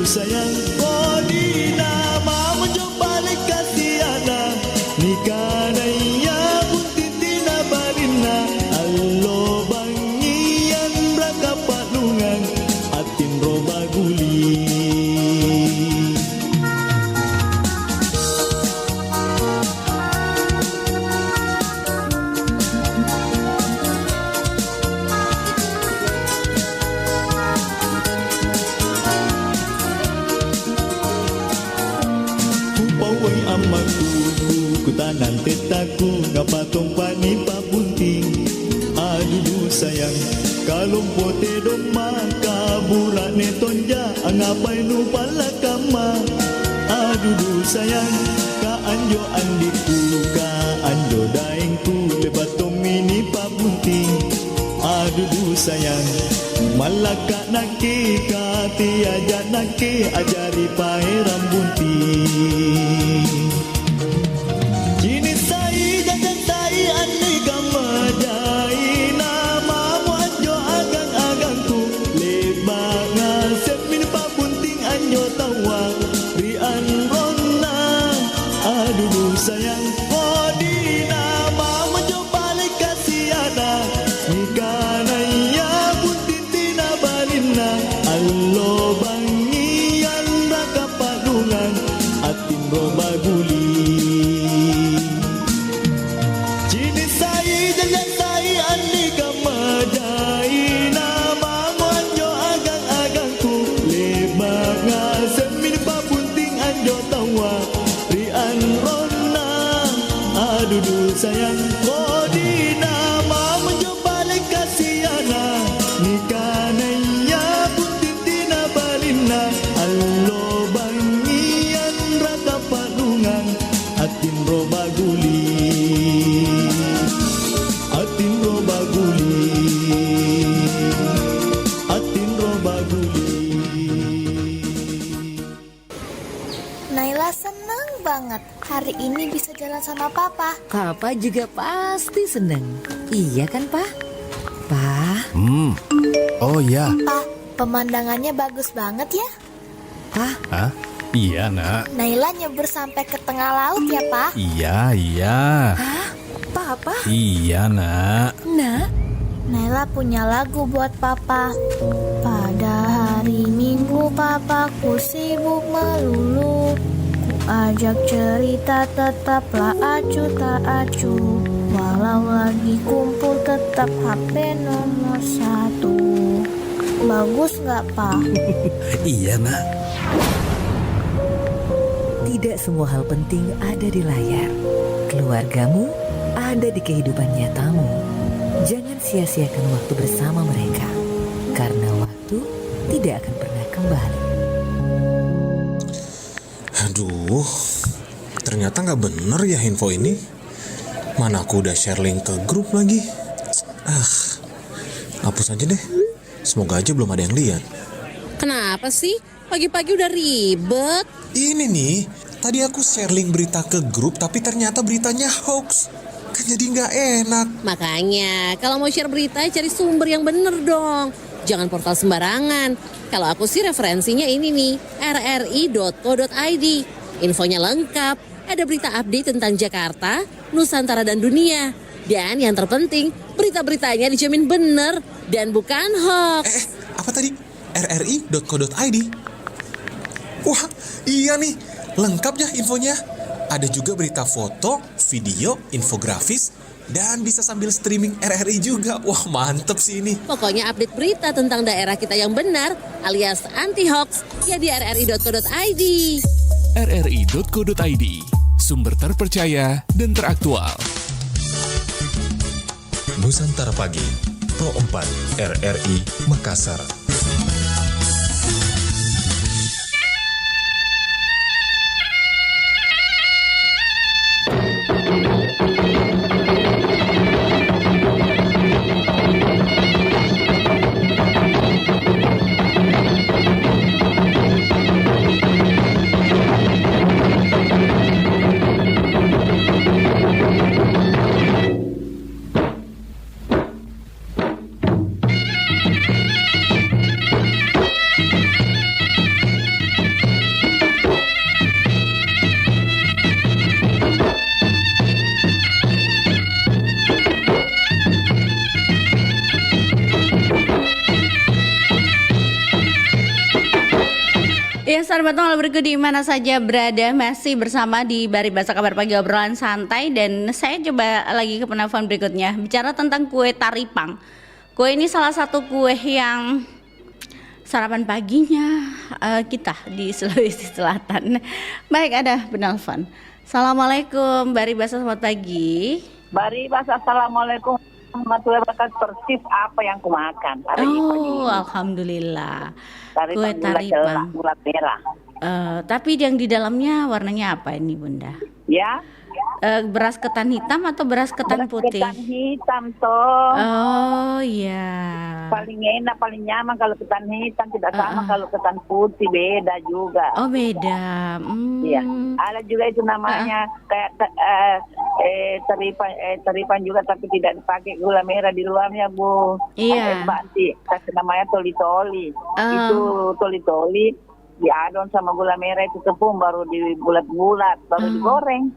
[SPEAKER 3] Sayang kau di nama menjauh balik kasiana nikah naya buntin tina barina allo bangian berangkat palungan atin roba guli. Ku tak nanti taku ngapa tumpat ni pabunting. Aduh sayang, kalau pote dong maka burak ne tonja angapai nu pala kama. Aduh sayang, ka anjo andiku, ka anjo daengku lebat mini pabunting. Aduh sayang, malaka nake ka tiaja nake ajari pae rambunting.
[SPEAKER 8] banget. Hari ini bisa jalan sama Papa.
[SPEAKER 9] Papa juga pasti seneng. Iya kan, Pa? Pa?
[SPEAKER 10] Oh ya.
[SPEAKER 8] Pa, pemandangannya bagus banget ya.
[SPEAKER 9] Pa?
[SPEAKER 10] Hah? Iya, Nak.
[SPEAKER 8] Naila nyebur sampai ke tengah laut ya, Pa?
[SPEAKER 10] Iya.
[SPEAKER 9] Hah? Papa?
[SPEAKER 10] Iya, Nak.
[SPEAKER 9] Nak?
[SPEAKER 8] Naila punya lagu buat Papa. Pada hari Minggu papaku sibuk melulu. Ku ajak cerita tetaplah acuh tak acuh. Walau lagi kumpul tetap HP nomor 1. Bagus nggak, Pa?
[SPEAKER 10] Iya, Nak.
[SPEAKER 9] Tidak semua hal penting ada di layar. Keluargamu ada di kehidupan nyatamu. Jangan sia-siakan waktu bersama mereka, karena waktu tidak akan pernah kembali.
[SPEAKER 4] Aduh, ternyata nggak bener ya info ini. Mana aku udah share link ke grup lagi. Hapus aja deh. Semoga aja belum ada yang lihat.
[SPEAKER 11] Kenapa sih? Pagi-pagi udah ribet.
[SPEAKER 4] Ini nih, tadi aku share link berita ke grup tapi ternyata beritanya hoax. Kan jadi nggak enak.
[SPEAKER 11] Makanya, kalau mau share berita cari sumber yang bener dong. Jangan portal sembarangan. Kalau aku sih referensinya ini nih, rri.co.id. Infonya lengkap, ada berita update tentang Jakarta, Nusantara dan dunia. Dan yang terpenting, berita-beritanya dijamin bener dan bukan hoax.
[SPEAKER 4] Apa tadi? rri.co.id. Wah, iya nih, lengkap ya infonya. Ada juga berita foto, video, infografis, dan bisa sambil streaming RRI juga. Wah, mantep sih ini.
[SPEAKER 11] Pokoknya update berita tentang daerah kita yang benar alias anti-hoax ya di rri.co.id.
[SPEAKER 12] rri.co.id, sumber terpercaya dan teraktual.
[SPEAKER 4] Nusantara Pagi, Pro 4, RRI Makassar.
[SPEAKER 2] Ya, sahabat Nol berikut di mana saja berada, masih bersama di Baribasa Kabar Pagi, obrolan santai. Dan saya coba lagi ke penelpon berikutnya, bicara tentang kue taripang. Kue ini salah satu kue yang sarapan paginya kita di Sulawesi Selatan. Baik, ada penelpon. Assalamualaikum Baribasa, selamat pagi.
[SPEAKER 13] Baribasa, assalamualaikum warahmatullahi wabarakatuh. Persis apa yang kumakan hari ini pagi.
[SPEAKER 2] Alhamdulillah.
[SPEAKER 13] Kue taripang gula merah.
[SPEAKER 2] Tapi yang di dalamnya warnanya apa ini, Bunda?
[SPEAKER 13] Ya.
[SPEAKER 2] Beras ketan hitam atau beras ketan putih?
[SPEAKER 13] Ketan hitam toh.
[SPEAKER 2] Oh iya.
[SPEAKER 13] Paling enak, paling nyaman kalau ketan hitam, tidak sama kalau ketan putih, beda juga.
[SPEAKER 2] Oh beda.
[SPEAKER 13] Iya. Ada juga itu namanya kayak teripan juga, tapi tidak dipakai gula merah di luarnya, Bu.
[SPEAKER 2] Iya.
[SPEAKER 13] Kasih namanya toli-toli. Itu toli-toli diadon sama gula merah, itu tepung baru dibulat-bulat, baru digoreng.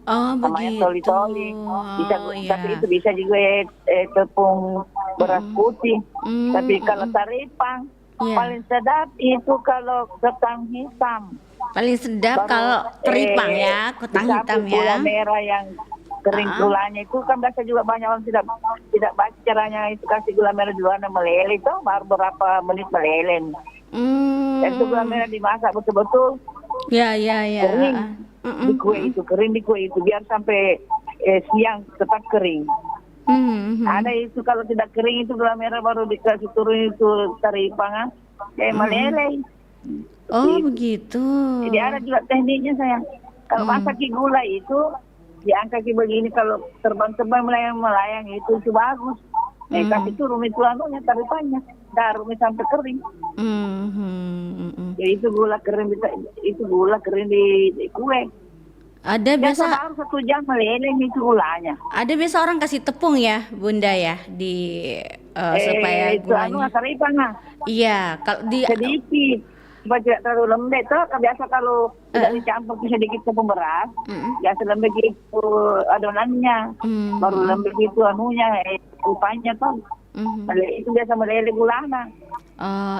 [SPEAKER 2] Oh
[SPEAKER 13] namanya
[SPEAKER 2] begitu.
[SPEAKER 13] toli-toli. Bisa, tapi itu bisa juga tepung beras putih. Tapi kalau taripang paling sedap itu kalau ketan hitam.
[SPEAKER 2] Paling sedap kalau teripang ya, ketan hitam ya.
[SPEAKER 13] Gula merah yang kering gulanya itu kan biasa juga banyak orang tidak baca caranya, itu kasih gula merah di luar meleleh itu baru berapa menit meleleh. Dan itu gula merah dimasak betul-betul.
[SPEAKER 2] Ya.
[SPEAKER 13] Kering. Di kue itu kering, di kue itu biar sampai siang tetap kering. Ada itu kalau tidak kering itu gula merah baru dikasih turun itu taripang meleleh.
[SPEAKER 2] Oh begitu.
[SPEAKER 13] Jadi ada juga tekniknya sayang. Kalau masak gula itu diangkat begini, kalau terbang-terbang melayang itu bagus. Kasih turun itu anunya taripannya, darumnya sampai kering.
[SPEAKER 2] Jadi
[SPEAKER 13] itu gula kering di kue.
[SPEAKER 2] Ada
[SPEAKER 13] biasa
[SPEAKER 2] biasa
[SPEAKER 13] baru 1 jam meleleh itu gulanya.
[SPEAKER 2] ada biasa orang kasih tepung ya, Bunda ya, supaya
[SPEAKER 13] itu anu
[SPEAKER 2] gulanya.
[SPEAKER 13] taripang ah.
[SPEAKER 2] Iya, kalau di
[SPEAKER 13] Sedikit. Supaya tidak terlalu lembek tuh. Biasa kalau tidak dicampur sedikit tepung beras, biasa lembek itu adonannya. Baru lembek itu anunya, rupanya tuh. Itu biasa meleleh gulana.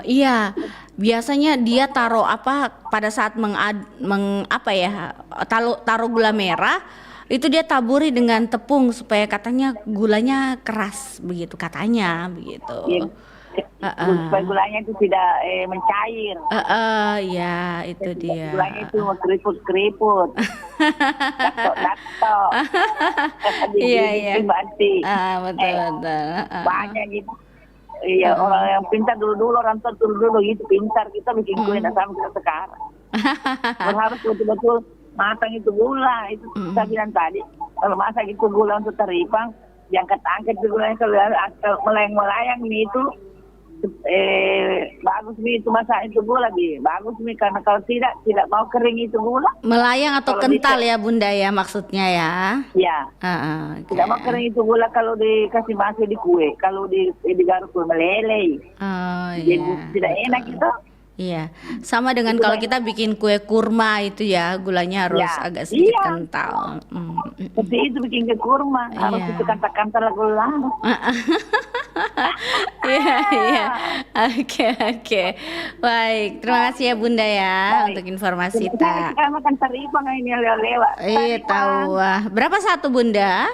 [SPEAKER 2] Iya, biasanya dia taruh apa pada saat taruh gula merah itu dia taburi dengan tepung supaya katanya gulanya keras begitu katanya begitu.
[SPEAKER 13] Iya. Supaya gulanya itu tidak mencair.
[SPEAKER 2] Ya itu dia.
[SPEAKER 13] Gulanya itu keriput-keriput. Dato-dato.
[SPEAKER 2] Iya.
[SPEAKER 13] Betul. Banyak gitu. Iya, orang yang pintar dulu-dulu, orang tua dulu-dulu gitu pintar, kita bikin kue sama kita sekarang. Harus betul-betul matang itu gula, itu saya bilang tadi. Kalau masak itu gula untuk teripang, diangkat-angkat itu gulanya, kalau melayang-melayang itu bagus itu masak itu gula bagus karena kalau tidak mau kering itu gula.
[SPEAKER 2] Melayang atau
[SPEAKER 13] kalau
[SPEAKER 2] kental ya Bunda ya maksudnya ya?
[SPEAKER 13] Ya.
[SPEAKER 2] Okay.
[SPEAKER 13] Tidak mau kering itu gula kalau dikasih masuk di kue, kalau digaruk kue meleleh. Jadi tidak enak itu.
[SPEAKER 2] Iya, sama dengan kalau kita bikin kue kurma itu ya gulanya harus agak sedikit kental.
[SPEAKER 13] Seperti itu bikin kue kurma harus itu kantal-kantal gula.
[SPEAKER 2] Iya. Oke. Baik, terima kasih ya Bunda ya untuk informasi
[SPEAKER 13] Kita makan taripang ini lewat.
[SPEAKER 2] Tahu. Berapa satu Bunda?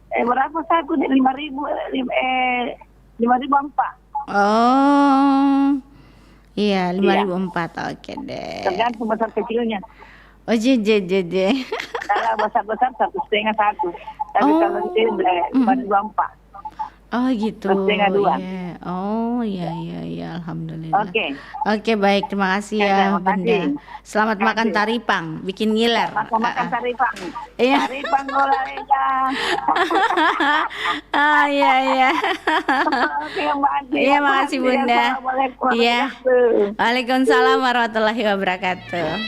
[SPEAKER 13] Berapa satu? 5.000 5.004.
[SPEAKER 2] Oh, iya 5.004. Oke deh.
[SPEAKER 13] Tergantung besar kecilnya.
[SPEAKER 2] Oh,
[SPEAKER 13] Kalau besar-besar 1,5 1. Tapi kalau kecil 5.004.
[SPEAKER 2] Oh gitu.
[SPEAKER 13] 1,5 2.
[SPEAKER 2] Yeah. Oh iya. Alhamdulillah.
[SPEAKER 13] Oke,
[SPEAKER 2] baik, terima kasih ya Bunda. Selamat makan taripang, bikin ngiler.
[SPEAKER 13] Makan taripang.
[SPEAKER 2] Iya.
[SPEAKER 13] Taripang golarenya.
[SPEAKER 2] Iya.
[SPEAKER 13] Oke, makasih.
[SPEAKER 2] Iya, makasih Bunda.
[SPEAKER 13] Assalamualaikum.
[SPEAKER 2] Iya. Waalaikumsalam warahmatullahi wabarakatuh.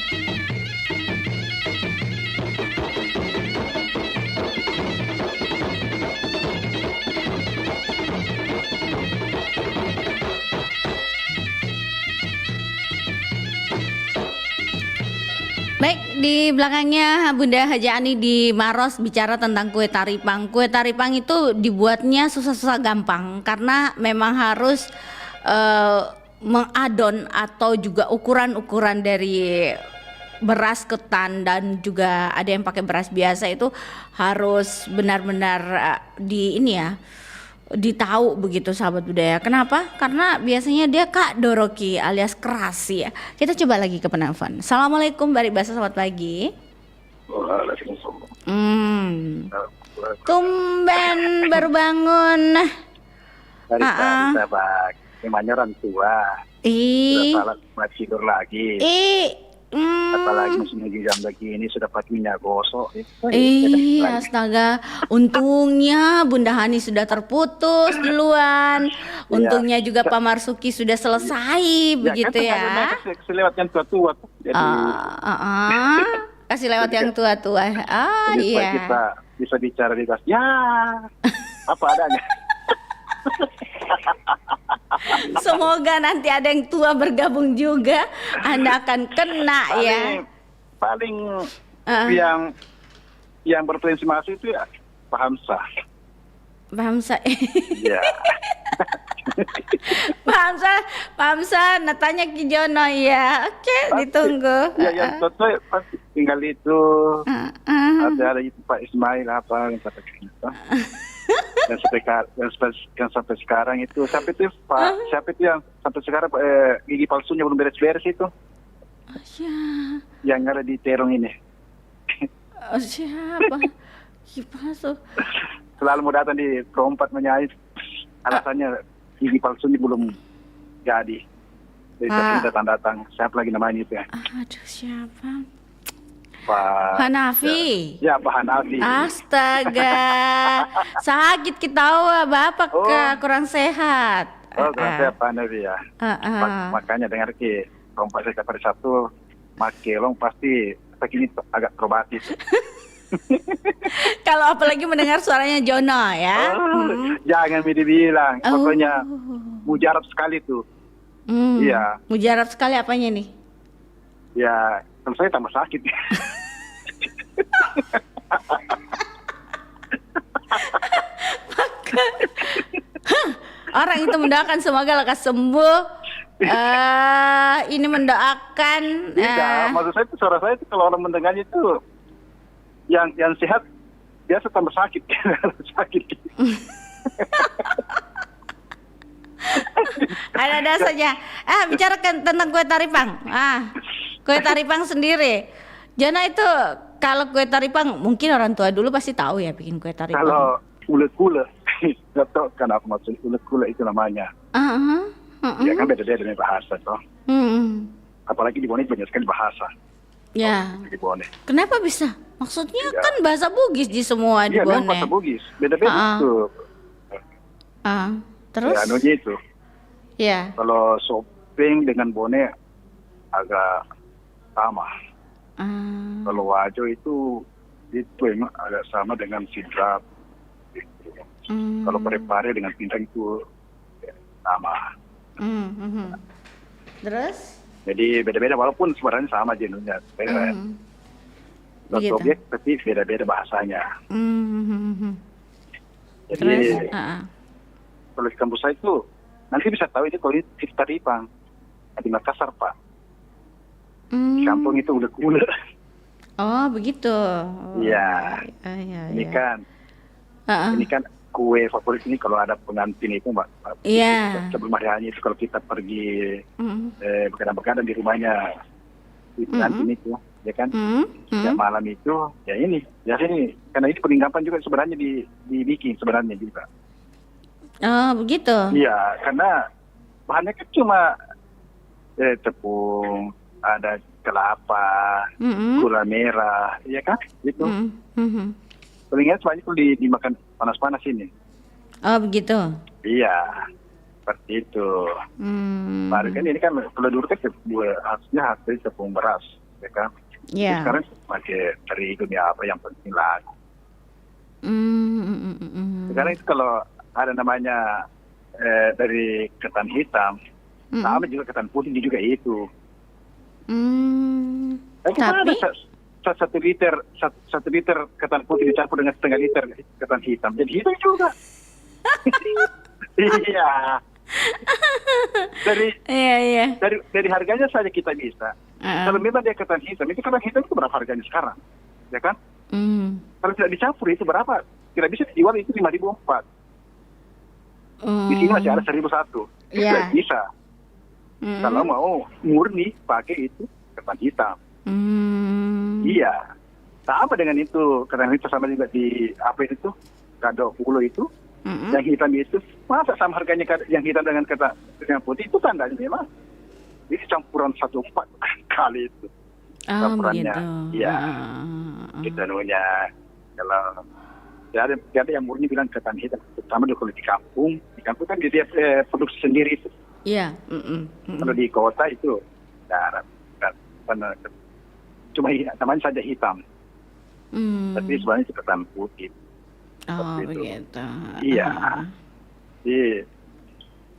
[SPEAKER 2] Baik, di belakangnya Bunda Haja Ani di Maros bicara tentang kue taripang. Kue taripang itu dibuatnya susah-susah gampang karena memang harus mengadon atau juga ukuran-ukuran dari beras ketan dan juga ada yang pakai beras biasa itu harus benar-benar ditahu begitu sahabat budaya. Kenapa? Karena biasanya dia Kak Doroki alias keras ya. Kita coba lagi ke penelpon. Assalamualaikum Bari Basa, selamat pagi. Tumben baru bangun.
[SPEAKER 14] Kita namanya orang tua. Sudah salat tidur lagi. Apalagi musim jam begini sudah pakai minyak gosok.
[SPEAKER 2] Astaga, untungnya Bunda Hani sudah terputus duluan. Untungnya juga Pak Marsuki sudah selesai begitu ya.
[SPEAKER 14] Kasih lewat yang tua-tua.
[SPEAKER 2] Kasih lewat yang tua-tua. Iya.
[SPEAKER 14] Kita bisa bicara di kelas. Ya, apa adanya.
[SPEAKER 2] Semoga nanti ada yang tua bergabung juga, Anda akan kena
[SPEAKER 14] paling yang berpotensi masuk itu ya Pak Hamzah. Iya.
[SPEAKER 2] Pak Hamzah, natanya Ki Jono ya. Oke, ditunggu.
[SPEAKER 14] Iya, yang cocok pasti tinggal itu. Ada itu Pak Ismail apa yang kata gitu. Dan sampai sekarang itu siapa itu yang sampai sekarang gigi palsunya belum beres-beres itu? Yang ada di terong ini.
[SPEAKER 2] Siapa? Gigi palsu.
[SPEAKER 14] Selalu mau datang di perompat menyait. Alasannya gigi palsunya belum jadi. Jadi datang. Siapa lagi namanya itu ya?
[SPEAKER 2] Aduh, siapa?
[SPEAKER 14] Pak
[SPEAKER 2] Hanafi.
[SPEAKER 14] Ya, Pak Hanafi.
[SPEAKER 2] Astaga. Sakit ketawa Bapak kurang sehat.
[SPEAKER 14] Kurang sehat Pak Hanafi ya. Makanya dengar ki rompak saya pada satu makelong pasti ini agak terobati.
[SPEAKER 2] Kalau apalagi mendengar suaranya Jono ya.
[SPEAKER 14] Jangan dibilang, pokoknya mujarab sekali tuh. Iya.
[SPEAKER 2] Mujarab sekali apanya nih?
[SPEAKER 14] Ya, tentu saya tambah sakit.
[SPEAKER 2] Orang itu mendoakan semoga lekas sembuh. Ini mendoakan.
[SPEAKER 14] Tidak, maksud saya itu suara saya itu kalau orang mendengarnya itu yang sehat biasa tambah sakit. Sakit.
[SPEAKER 2] Ada saja. Bicarakan tentang kue taripang. Kue taripang sendiri. Jana itu kalau kue taripang mungkin orang tua dulu pasti tahu ya bikin kue taripang.
[SPEAKER 14] Kalau ulet-ulet, nggak tahu kenapa maksud ulet-ulet itu namanya. Ya kan beda-beda dengan bahasa toh. Apalagi di Bone banyak sekali bahasa.
[SPEAKER 2] Ya.
[SPEAKER 14] Di Bone.
[SPEAKER 2] Kenapa bisa? Maksudnya kan bahasa Bugis di semua di Bone.
[SPEAKER 14] Iya, bahasa Bugis. Beda-beda itu.
[SPEAKER 2] Terus?
[SPEAKER 14] Ya, anunya itu.
[SPEAKER 2] Ya.
[SPEAKER 14] Kalau Sopeng dengan Bone agak sama. Kalau Wajo itu emang agak sama dengan Sidrap. Gitu. Kalau Pare-Pare dengan Pindang itu sama.
[SPEAKER 2] Terus?
[SPEAKER 14] Jadi beda-beda walaupun sebenarnya sama jenuhnya. Satu objek tapi beda-beda bahasanya. Jadi
[SPEAKER 2] terus?
[SPEAKER 14] Kalau di kampus saya itu nanti bisa tahu itu kalau di Taripang di Makassar Pak. Di kampung itu ulet-ulet.
[SPEAKER 2] Oh begitu.
[SPEAKER 14] Iya. Ini kan kue favorit ini kalau ada pengantin itu Mbak.
[SPEAKER 2] Iya.
[SPEAKER 14] Sebelum hari hanya itu kalau kita pergi begadang-begadang di rumahnya di pengantin itu, ya kan? Setiap malam itu, ya ini, karena ini peninggapan juga sebenarnya dibikin sebenarnya juga.
[SPEAKER 2] Oh begitu.
[SPEAKER 14] Iya, karena bahannya kan cuma tepung, ada kelapa, gula merah, ya kan? Gitu. Palingnya semuanya itu dimakan panas-panas ini.
[SPEAKER 2] Oh begitu.
[SPEAKER 14] Iya, seperti itu. Baru kan ini kan kalau dulu kan harusnya hasil tepung beras, ya kan?
[SPEAKER 2] Iya.
[SPEAKER 14] Sekarang pakai terigu apa yang penting lagu. Sekarang itu kalau ada namanya dari ketan hitam, sama juga ketan putih juga itu. Tapi ada 1 liter ketan putih dicampur dengan setengah liter ketan hitam. Jadi hitam juga. Iya. Dari harganya saja kita bisa. Kalau memang dia ketan hitam itu berapa harganya sekarang? Ya kan? Kalau tidak dicampur itu berapa? Tidak bisa dijual itu 5.400. Di sini masih ada 1.001. Tidak bisa. Kalau mau murni pakai itu ketan hitam. Iya, sama dengan itu. Ketan hitam sama juga di apa itu kado pulo itu. Yang hitam itu masa sama harganya yang hitam dengan ketan putih itu tandanya memang ini campuran 1/4 kali itu campurannya. Iya, itu anunya. Kalau ada yang murni bilang ketan hitam, terutama kalau di kampung kan dia produksi sendiri itu.
[SPEAKER 2] Iya.
[SPEAKER 14] Kalau di kota itu cuma namanya saja hitam, tapi sebenarnya itu ketan putih.
[SPEAKER 2] Oh begitu.
[SPEAKER 14] Iya. Jadi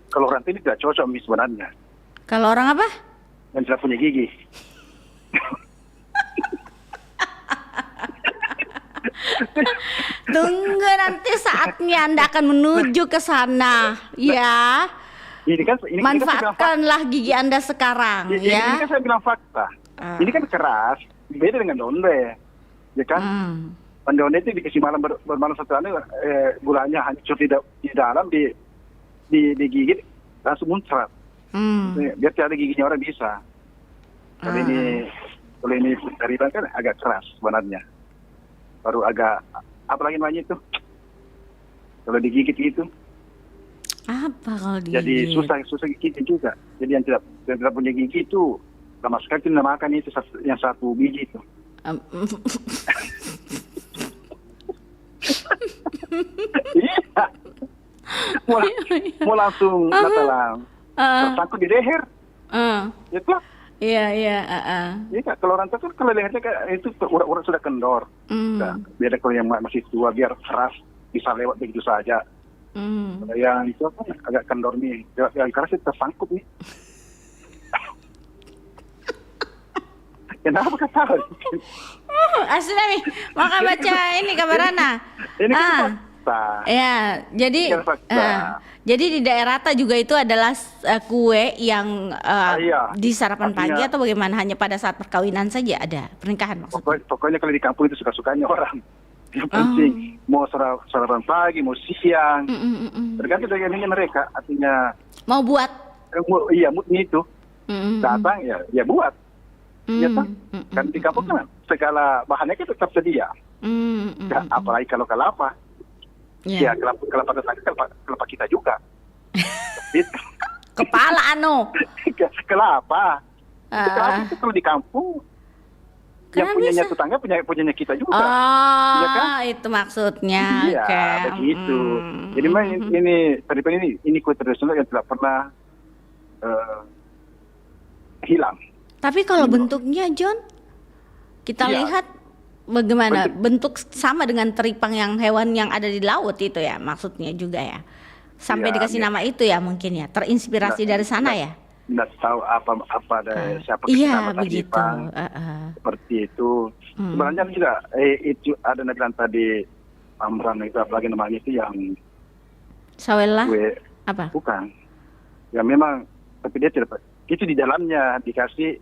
[SPEAKER 14] kalau orang ini tidak cocok sebenarnya.
[SPEAKER 2] Kalau orang apa?
[SPEAKER 14] Yang tidak punya gigi.
[SPEAKER 2] Tunggu nanti saatnya Anda akan menuju ke sana, ya.
[SPEAKER 14] Ini
[SPEAKER 2] manfaatkanlah gigi Anda sekarang, ya.
[SPEAKER 14] Ini kan saya bilang fakta. Ini kan keras, beda dengan donde, ya kan? Donde itu dikasih bermalam satu gulanya hancur di dalam, digigit langsung muncrat. Biar tiada giginya orang bisa. Kalau ini dari kan agak keras sebenarnya. Baru agak apalagi namanya itu? Kalau digigit itu.
[SPEAKER 2] Apa kalau digigit?
[SPEAKER 14] Jadi susah gigit juga. Jadi yang tidak punya gigi itu lama sekali tidak makan itu yang 1 biji itu. Iya. Mau langsung tersangkut di leher. Itu
[SPEAKER 2] Iya.
[SPEAKER 14] Iya Kak, kalau orang tua kan kalau lihatnya kayak itu urat sudah kendor. Nah, biar kalau yang masih tua biar keras bisa lewat begitu saja. Kalau yang itu kan agak kendor nih, yang keras itu tersangkut nih. Kenapa kata?
[SPEAKER 2] Asli nih, maka baca ini kabar Ana.
[SPEAKER 14] Ini kan fakta.
[SPEAKER 2] Ya, jadi jadi di daerah Ta juga itu adalah kue yang di sarapan pagi atau bagaimana? Hanya pada saat perkawinan saja ada pernikahan maksudnya?
[SPEAKER 14] Pokoknya kalau di kampung itu suka-sukanya orang. Yang penting mau sarapan pagi, mau siang. Tergantung dengan ini mereka. Artinya
[SPEAKER 2] mau buat?
[SPEAKER 14] Iya, moodnya itu. Datang ya buat. Ya kan? Kan di kampung kan segala bahannya kan tetap sedia. Apalagi kalau kelapa. Ya kelapa tetangga, kelapa kita juga.
[SPEAKER 2] Kepala
[SPEAKER 14] Kelapa. Kelapa itu kalau di kampung yang punyanya tetangga punyanya kita juga.
[SPEAKER 2] Ya kan? Itu maksudnya.
[SPEAKER 14] Iya, begitu. Jadi ini kue tradisional yang tidak pernah hilang.
[SPEAKER 2] Tapi kalau bentuknya John, kita lihat bagaimana bentuk sama dengan teripang yang hewan yang ada di laut itu ya, maksudnya juga ya. Sampai dikasih nama itu ya mungkin ya, terinspirasi dari sana ya.
[SPEAKER 14] Nggak tahu apa dari siapa
[SPEAKER 2] nama begitu.
[SPEAKER 14] Seperti itu. Sebenarnya juga itu ada negara tadi Amran itu apalagi namanya itu yang
[SPEAKER 2] Sawella apa?
[SPEAKER 14] Bukan. Ya memang tapi dia tidak itu di dalamnya dikasih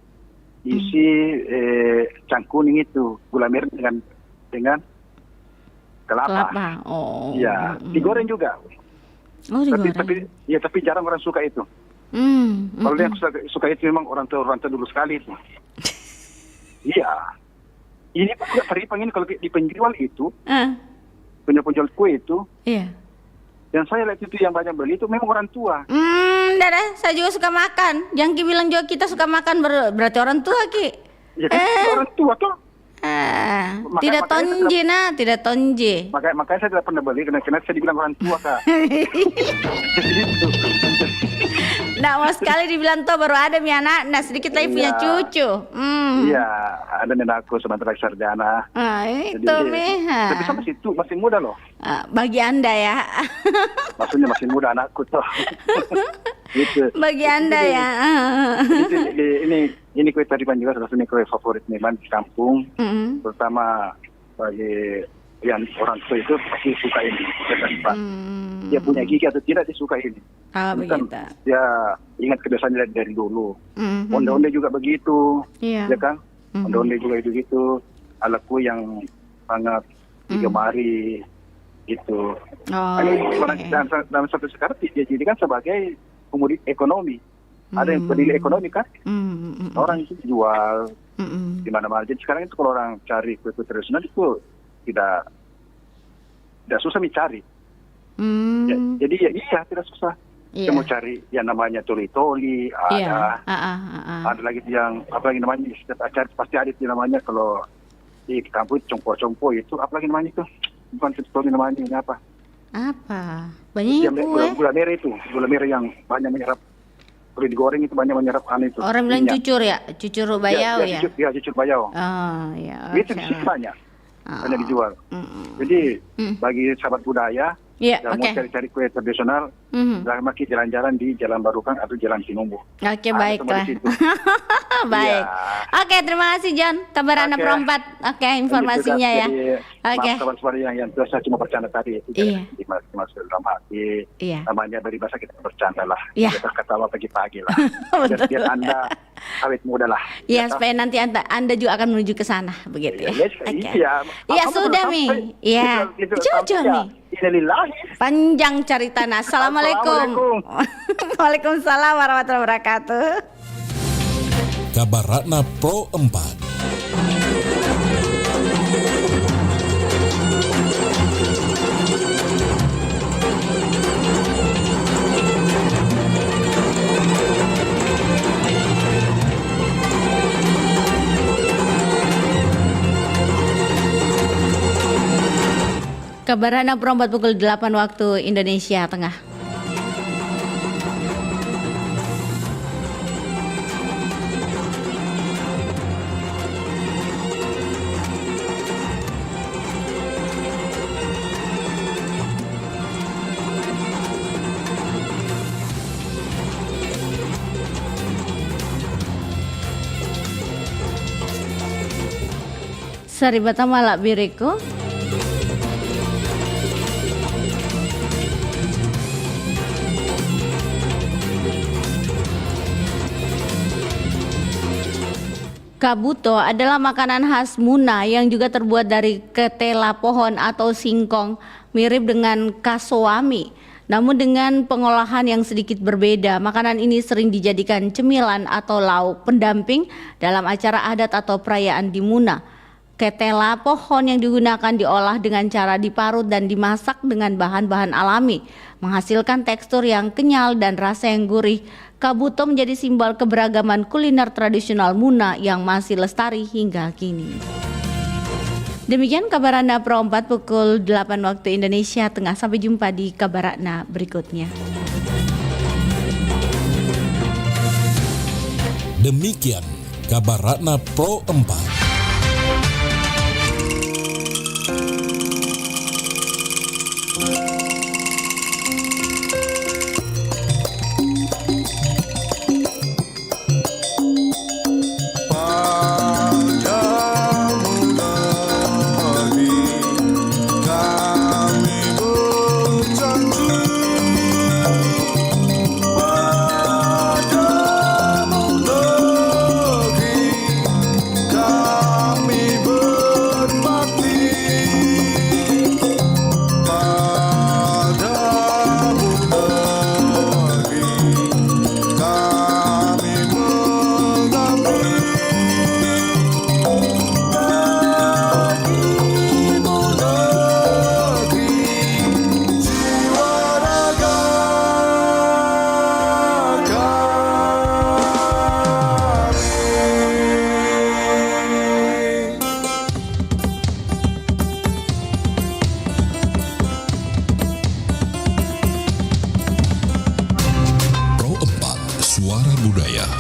[SPEAKER 14] isi cangkuning itu gula merah dengan kelapa.
[SPEAKER 2] Oh.
[SPEAKER 14] Ya, digoreng juga.
[SPEAKER 2] Oh, digoreng.
[SPEAKER 14] Tapi jarang orang suka itu. Kalau yang suka itu memang orang tua dulu sekali itu. Iya. Ini juga teripang ini kalau di penjual itu, penjual kue itu. Iya. Yang saya lihat itu yang banyak beli itu memang orang tua.
[SPEAKER 2] Dadah, saya juga suka makan. Yang Ki bilang juga kita suka makan berarti orang tua Ki.
[SPEAKER 14] Ya kan orang tua tuh.
[SPEAKER 2] Tidak tonje tidak tonje.
[SPEAKER 14] Makanya saya tidak pernah beli karena saya dibilang orang tua Kak.
[SPEAKER 2] Nggak mau sekali dibilang tua baru ada mi anak. Nah sedikit lagi punya cucu.
[SPEAKER 14] Iya, ada nenek aku sebentar lagi sarjana.
[SPEAKER 2] Itu mi.
[SPEAKER 14] Tapi sama situ masih muda loh.
[SPEAKER 2] Bagi Anda ya.
[SPEAKER 14] Maksudnya masih muda anakku tuh. Gitu.
[SPEAKER 2] Bagi Anda ya.
[SPEAKER 14] Ini kue taripan juga salah satu kue favorit memang di kampung. Terutama bagi yang orang tua itu pasti suka ini. Dia punya gigi atau tidak dia suka ini.
[SPEAKER 2] Begitu.
[SPEAKER 14] Dia ingat kebiasaan dari dulu. Onde-onde juga begitu. Ya kan? Onde-onde juga itu gitu. Ala kue yang sangat digemari gitu. Dalam satu sekarang dia jadikan sebagai komoditi ekonomi. Ada yang peduli ekonomi kan? Orang itu jual di mana-mana. Jadi sekarang itu kalau orang cari kue tradisional itu tidak susah mencari. Jadi tidak susah. Kita mau cari yang namanya toli-toli, ada lagi yang apalagi namanya setiap acara pasti ada yang namanya kalau di kampung compo-compo itu apalagi namanya itu bukan toli namanya ini apa?
[SPEAKER 2] Apa? Banyak
[SPEAKER 14] gula merah itu, gula merah yang banyak menyerap. Kalau digoreng itu banyak menyerap itu.
[SPEAKER 2] Orang bilang cucur ya, cucur bayau ya.
[SPEAKER 14] Cucur bayau. Itu di sini banyak dijual. Jadi bagi sahabat budaya yang mau cari-cari kue tradisional, jangan makin jalan-jalan di Jalan Barukang atau Jalan Sinumbu.
[SPEAKER 2] Oke, baiklah. Baik. Oke, terima kasih John. Kabar anak perempat. Oke, informasinya ya. Oke.
[SPEAKER 14] Sahabat-sahabat yang biasa cuma bercanda tadi itu dimasuk dalam hati. Namanya dari bahasa kita bercanda lah. Kita ketawa pagi-pagi lah. Biar Anda awet muda lah.
[SPEAKER 2] Iya, supaya nanti Anda juga akan menuju ke sana begitu ya. Iya, sudah Mi. Iya. Jujur Mi. Panjang cerita. Assalamualaikum. Waalaikumsalam warahmatullahi wabarakatuh.
[SPEAKER 12] Kabar Ratna Pro 4.
[SPEAKER 2] Kabar Ratna Pro 4 pukul 8 waktu Indonesia Tengah. Saribata malak biriku. Kabuto adalah makanan khas Muna yang juga terbuat dari ketela pohon atau singkong, mirip dengan kasoami. Namun dengan pengolahan yang sedikit berbeda, makanan ini sering dijadikan cemilan atau lauk pendamping dalam acara adat atau perayaan di Muna. Ketela pohon yang digunakan diolah dengan cara diparut dan dimasak dengan bahan-bahan alami, menghasilkan tekstur yang kenyal dan rasa yang gurih. Kabuto menjadi simbol keberagaman kuliner tradisional Muna yang masih lestari hingga kini. Demikian Kabaratna Pro 4 pukul 8 waktu Indonesia Tengah. Sampai jumpa di Kabaratna berikutnya.
[SPEAKER 12] Demikian Kabaratna Pro 4.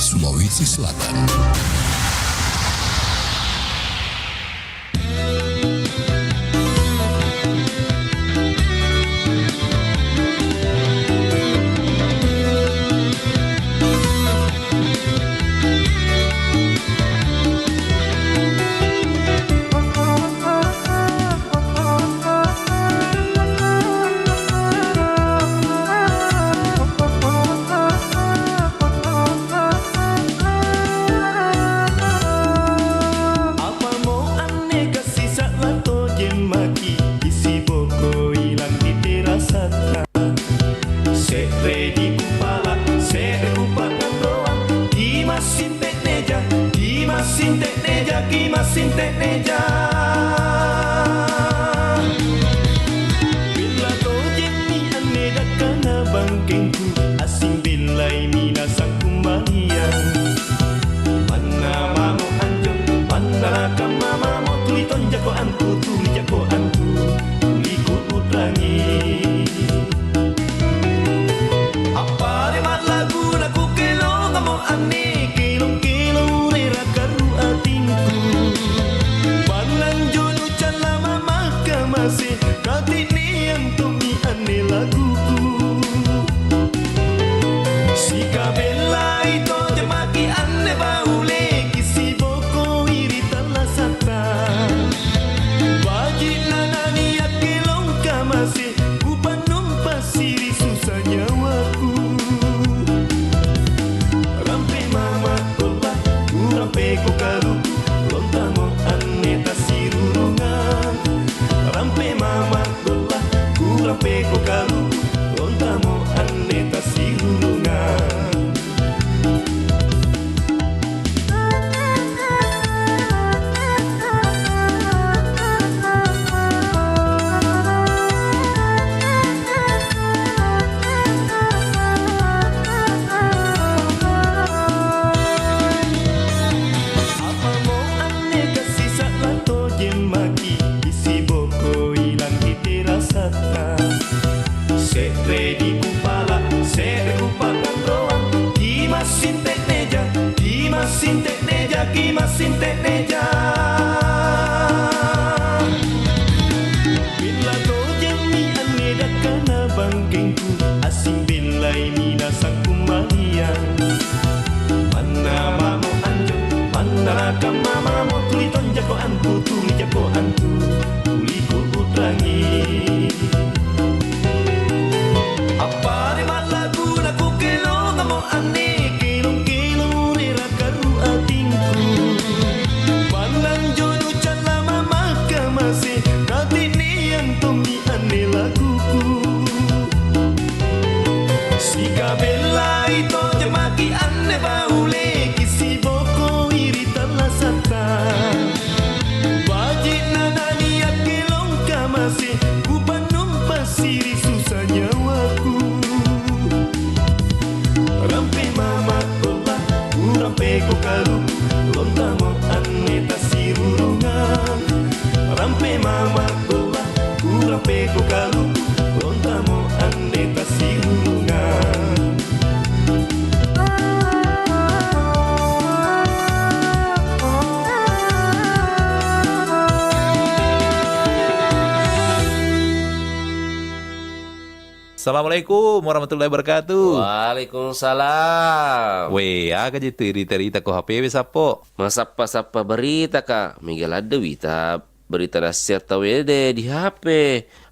[SPEAKER 12] Sulawesi Selatan.
[SPEAKER 3] Mama mo tuliton jako antu tuli jako peko kalu lontamo aneta sirurungan rampe mama bola kurang peko kalu lontamo aneta sirurungan.
[SPEAKER 15] Assalamualaikum warahmatullahi wabarakatuh.
[SPEAKER 16] Waalaikumsalam.
[SPEAKER 15] Weh, aga je cerita-cerita ko HP sapo.
[SPEAKER 16] Masapa-sapa berita kak. Miguel ada wita berita nasihat tawede di HP.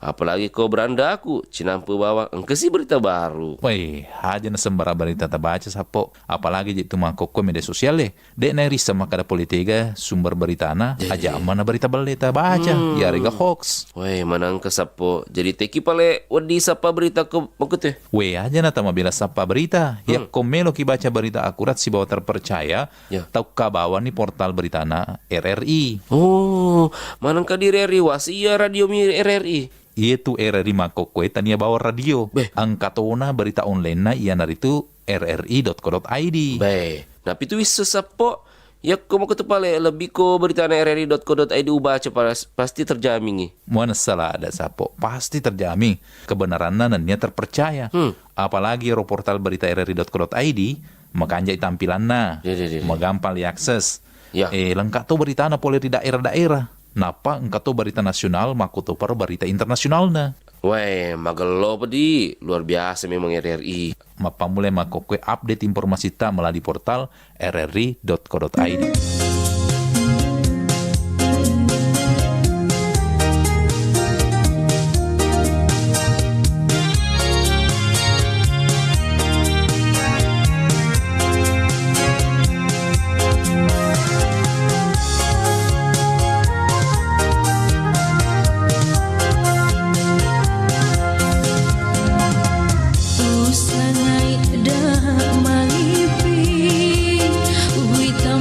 [SPEAKER 16] Apalagi kau beranda aku cinampu bawa engke sih berita baru.
[SPEAKER 15] Weh, aja na sembara berita tabaca sapo. Apalagi je tuma koko media sosial dek na risa makada politika sumber berita na aja mana berita berita baca. Ya rega hoax.
[SPEAKER 16] Weh, manang ke sapo. Jadi teki pale wedi sapa berita ko makute.
[SPEAKER 15] Weh, aja na tama bila sapa berita. Ya komelo ki baca berita akurat si bawa terpercaya. Tau kabawa ni portal berita na RRI.
[SPEAKER 16] Oh, manang ka di RRI wasia radio mi RRI.
[SPEAKER 15] Itu RRI makokwe tania bawa radio. Angkatona berita online na iya naritu rri.co.id.
[SPEAKER 16] Nah itu bisa sapo. Ya ko mau ketepale lebih ko berita na rri.co.id baca pasti terjamin.
[SPEAKER 15] Mana salah ada sapo. Pasti terjamin. Kebenarannya nannya terpercaya. Apalagi portal berita rri.co.id makanjai tampilanna. Magampang diakses. Lengkap tuh berita na pole di daerah-daerah. Napa engkau tuh berita nasional makuto per berita internasional na.
[SPEAKER 16] Weh, magelo pedi, luar biasa memang RRI.
[SPEAKER 15] Mapa mulai makokwe update informasi ta melalui portal rri.co.id.
[SPEAKER 3] Sangai dah malipin, uitam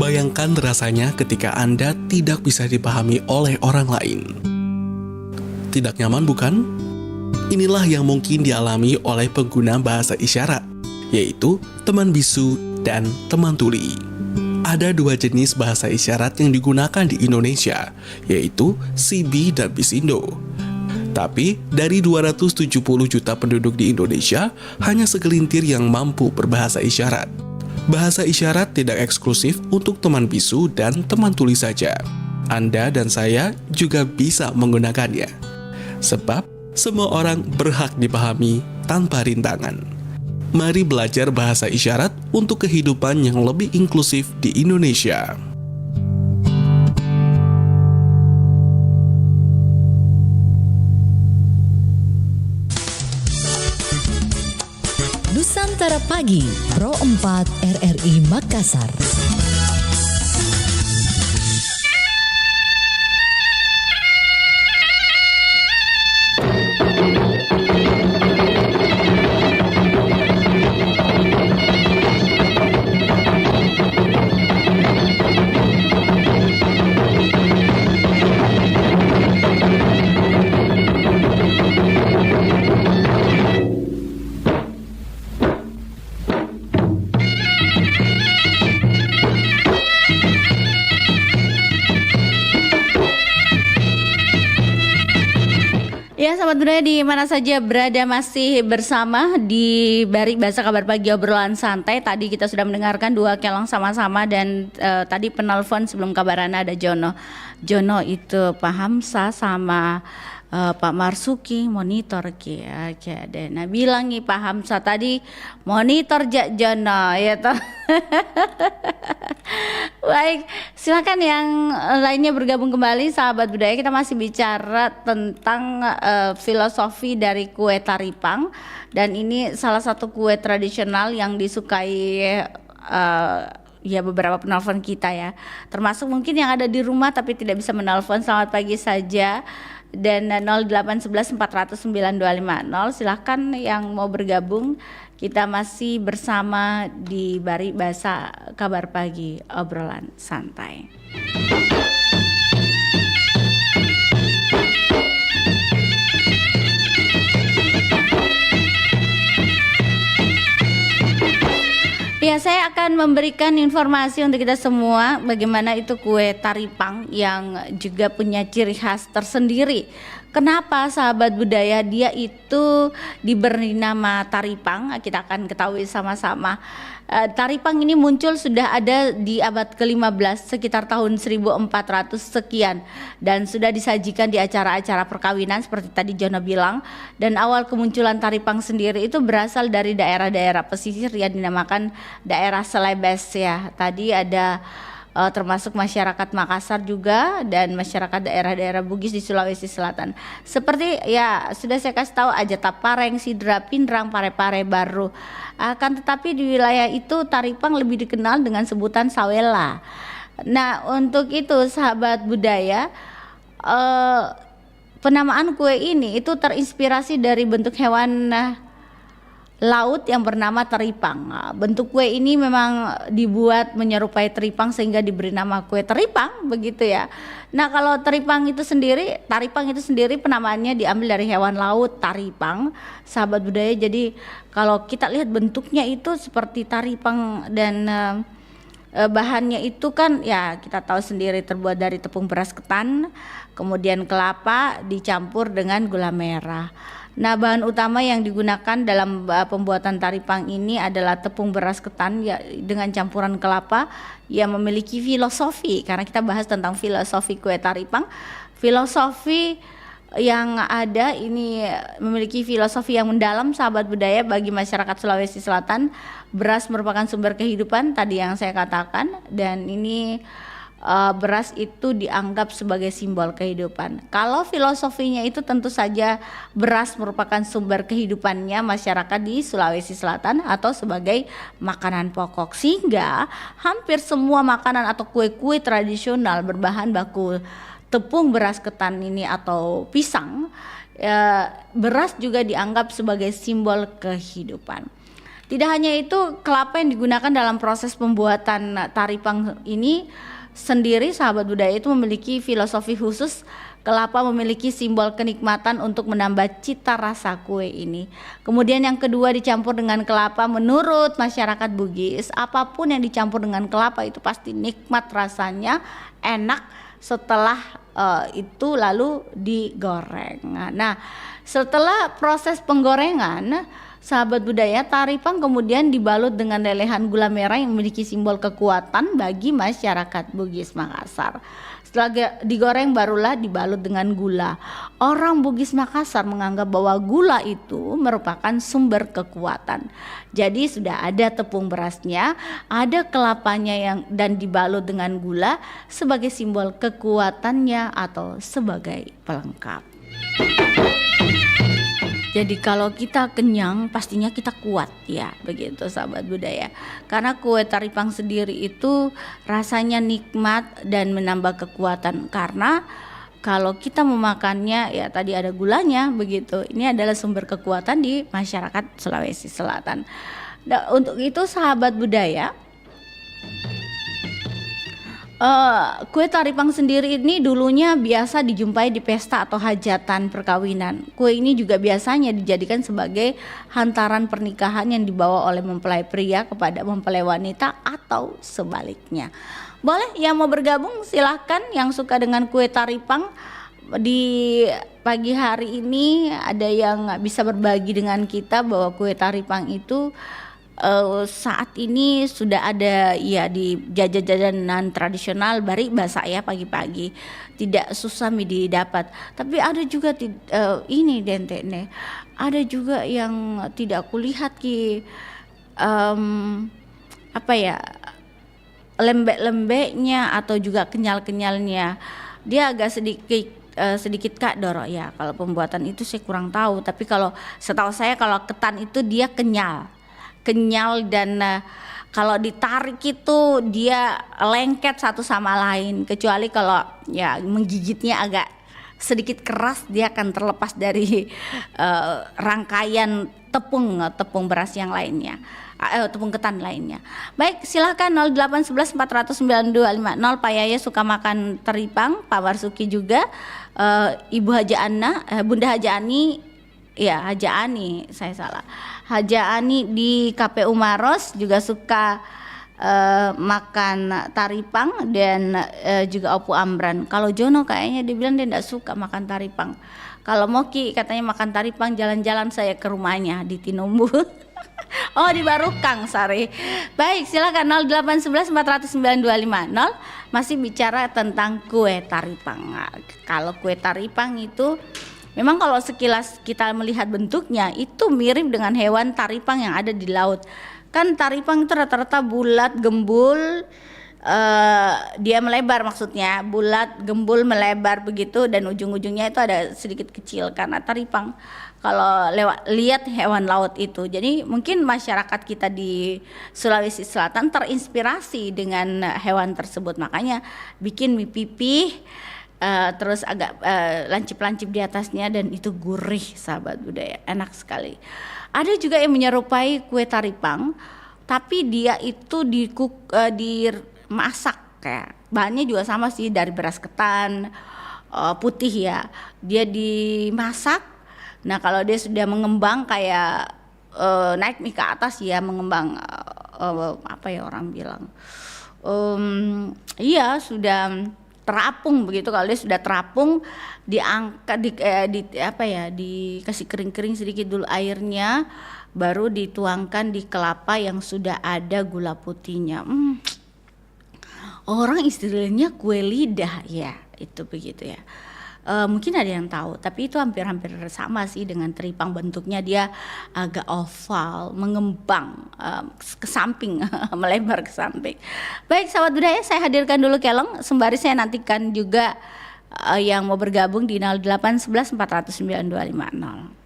[SPEAKER 17] Bayangkan rasanya ketika Anda tidak bisa dipahami oleh orang lain. Tidak nyaman bukan? Inilah yang mungkin dialami oleh pengguna bahasa isyarat, yaitu teman bisu dan teman tuli. Ada dua jenis bahasa isyarat yang digunakan di Indonesia, yaitu CB dan Bisindo. Tapi dari 270 juta penduduk di Indonesia, hanya segelintir yang mampu berbahasa isyarat. Bahasa isyarat tidak eksklusif untuk teman bisu dan teman tuli saja. Anda dan saya juga bisa menggunakannya. Sebab semua orang berhak dipahami tanpa rintangan. Mari belajar bahasa isyarat untuk kehidupan yang lebih inklusif di Indonesia.
[SPEAKER 18] Nusantara Pagi, Pro 4 RRI Makassar.
[SPEAKER 2] Ya, sahabat budaya di mana saja berada, masih bersama di Bari Bahasa Kabar Pagi obrolan santai. Tadi kita sudah mendengarkan dua kelong sama-sama dan tadi penelpon sebelum kabarana ada Jono. Jono itu Pak Hamsa sama Pak Marsuki monitor ki. Oke, dan nah bilang nih Pak Hamsa tadi monitor Jak Jono ya toh. Baik, silakan yang lainnya bergabung kembali sahabat budaya. Kita masih bicara tentang filosofi dari kue taripang, dan ini salah satu kue tradisional yang disukai ya beberapa penelpon kita ya. Termasuk mungkin yang ada di rumah tapi tidak bisa menelpon. Selamat pagi saja. Dan 0811 400 9250, silahkan yang mau bergabung. Kita masih bersama di Bari Bahasa Kabar Pagi obrolan santai. Ya, saya akan memberikan informasi untuk kita semua bagaimana itu kue taripang yang juga punya ciri khas tersendiri. Kenapa sahabat budaya dia itu diberi nama taripang? Kita akan ketahui sama-sama. Taripang ini muncul sudah ada di abad ke-15 sekitar tahun 1400 sekian, dan sudah disajikan di acara-acara perkawinan seperti tadi Jono bilang. Dan awal kemunculan taripang sendiri itu berasal dari daerah-daerah pesisir yang dinamakan daerah Selebes ya. Tadi ada termasuk masyarakat Makassar juga dan masyarakat daerah-daerah Bugis di Sulawesi Selatan. Seperti ya sudah saya kasih tahu aja Tapareng, Sidra, Pindrang, Pare-Pare, Baru. Akan tetapi di wilayah itu taripang lebih dikenal dengan sebutan sawela. Nah, untuk itu sahabat budaya, penamaan kue ini itu terinspirasi dari bentuk hewan laut yang bernama teripang. Bentuk kue ini memang dibuat menyerupai teripang sehingga diberi nama kue teripang begitu ya. Nah, kalau taripang itu sendiri penamaannya diambil dari hewan laut taripang, sahabat budaya. Jadi kalau kita lihat bentuknya itu seperti taripang dan bahannya itu kan ya kita tahu sendiri terbuat dari tepung beras ketan, kemudian kelapa dicampur dengan gula merah. Nah, bahan utama yang digunakan dalam pembuatan taripang ini adalah tepung beras ketan ya, dengan campuran kelapa yang memiliki filosofi. Karena kita bahas tentang filosofi kue taripang, filosofi yang ada ini memiliki filosofi yang mendalam, sahabat budaya. Bagi masyarakat Sulawesi Selatan, beras merupakan sumber kehidupan tadi yang saya katakan, dan ini beras itu dianggap sebagai simbol kehidupan. Kalau filosofinya itu tentu saja beras merupakan sumber kehidupannya masyarakat di Sulawesi Selatan atau sebagai makanan pokok, sehingga hampir semua makanan atau kue-kue tradisional berbahan baku tepung beras ketan ini atau pisang, beras juga dianggap sebagai simbol kehidupan. Tidak hanya itu, kelapa yang digunakan dalam proses pembuatan taripang ini sendiri, sahabat budaya, itu memiliki filosofi khusus. Kelapa memiliki simbol kenikmatan untuk menambah cita rasa kue ini. Kemudian yang kedua, dicampur dengan kelapa. Menurut masyarakat Bugis, apapun yang dicampur dengan kelapa itu pasti nikmat rasanya, enak. Setelah itu lalu digoreng. Nah, setelah proses penggorengan, sahabat budaya, taripang kemudian dibalut dengan lelehan gula merah yang memiliki simbol kekuatan bagi masyarakat Bugis Makassar. Setelah digoreng barulah dibalut dengan gula. Orang Bugis Makassar menganggap bahwa gula itu merupakan sumber kekuatan. Jadi sudah ada tepung berasnya, ada kelapanya dan dibalut dengan gula sebagai simbol kekuatannya atau sebagai pelengkap. Jadi kalau kita kenyang pastinya kita kuat ya, begitu sahabat budaya. Karena kue taripang sendiri itu rasanya nikmat dan menambah kekuatan, karena kalau kita memakannya ya tadi ada gulanya begitu. Ini adalah sumber kekuatan di masyarakat Sulawesi Selatan. Nah, untuk itu sahabat budaya, kue taripang sendiri ini dulunya biasa dijumpai di pesta atau hajatan perkawinan. Kue ini juga biasanya dijadikan sebagai hantaran pernikahan yang dibawa oleh mempelai pria kepada mempelai wanita atau sebaliknya. Boleh yang mau bergabung silahkan, yang suka dengan kue taripang. Di pagi hari ini ada yang bisa berbagi dengan kita bahwa kue taripang itu saat ini sudah ada ya di jajanan tradisional bari basa ya pagi-pagi, tidak susah didapat. Tapi ada juga ini dente nih, ada juga yang tidak kulihat apa ya, lembek-lembeknya atau juga kenyal-kenyalnya. Dia agak sedikit kak doro ya. Kalau pembuatan itu saya kurang tahu, tapi kalau setahu saya kalau ketan itu dia kenyal dan kalau ditarik itu dia lengket satu sama lain, kecuali kalau ya menggigitnya agak sedikit keras, dia akan terlepas dari rangkaian tepung beras yang lainnya, tepung ketan lainnya. Baik, silakan 0811 492 550. Pak Yaya suka makan teripang, Pak Marsuki juga, Ibu Haja Ana, Bunda Haja Ani. Ya, Haja Ani, saya salah. Haja Ani di KPU Maros juga suka makan taripang, dan juga Opu Amran. Kalau Jono kayaknya dia bilang dia tidak suka makan taripang. Kalau Moki katanya makan taripang jalan-jalan saya ke rumahnya di Tinumbu. Oh, di Barukang, Sari. Baik, silakan 0811 492 550. Masih bicara tentang kue taripang. Nah, kalau kue taripang itu memang kalau sekilas kita melihat bentuknya itu mirip dengan hewan taripang yang ada di laut. Kan taripang itu rata-rata bulat, gembul, dia melebar, maksudnya bulat, gembul, melebar begitu, dan ujung-ujungnya itu ada sedikit kecil karena taripang. Kalau lihat hewan laut itu, jadi mungkin masyarakat kita di Sulawesi Selatan terinspirasi dengan hewan tersebut, makanya bikin mie pipih. Terus agak lancip-lancip di atasnya, dan itu gurih sahabat budaya, enak sekali. Ada juga yang menyerupai kue taripang, tapi dia itu dimasak kayak bahannya juga sama sih, dari beras ketan putih ya, dia dimasak. Nah kalau dia sudah mengembang kayak naik ke atas ya, mengembang apa ya orang bilang, iya sudah terapung begitu. Kalau dia sudah terapung, diangkat dikasih kering-kering sedikit dulu airnya, baru dituangkan di kelapa yang sudah ada gula putihnya. Orang istilahnya kue lidah ya, itu begitu ya. Mungkin ada yang tahu, tapi itu hampir-hampir sama sih dengan teripang. Bentuknya dia agak oval, mengembang ke samping, melebar ke samping. Baik sahabat budaya, saya hadirkan dulu Kelong, sembari saya nantikan juga yang mau bergabung di 0811 409 250.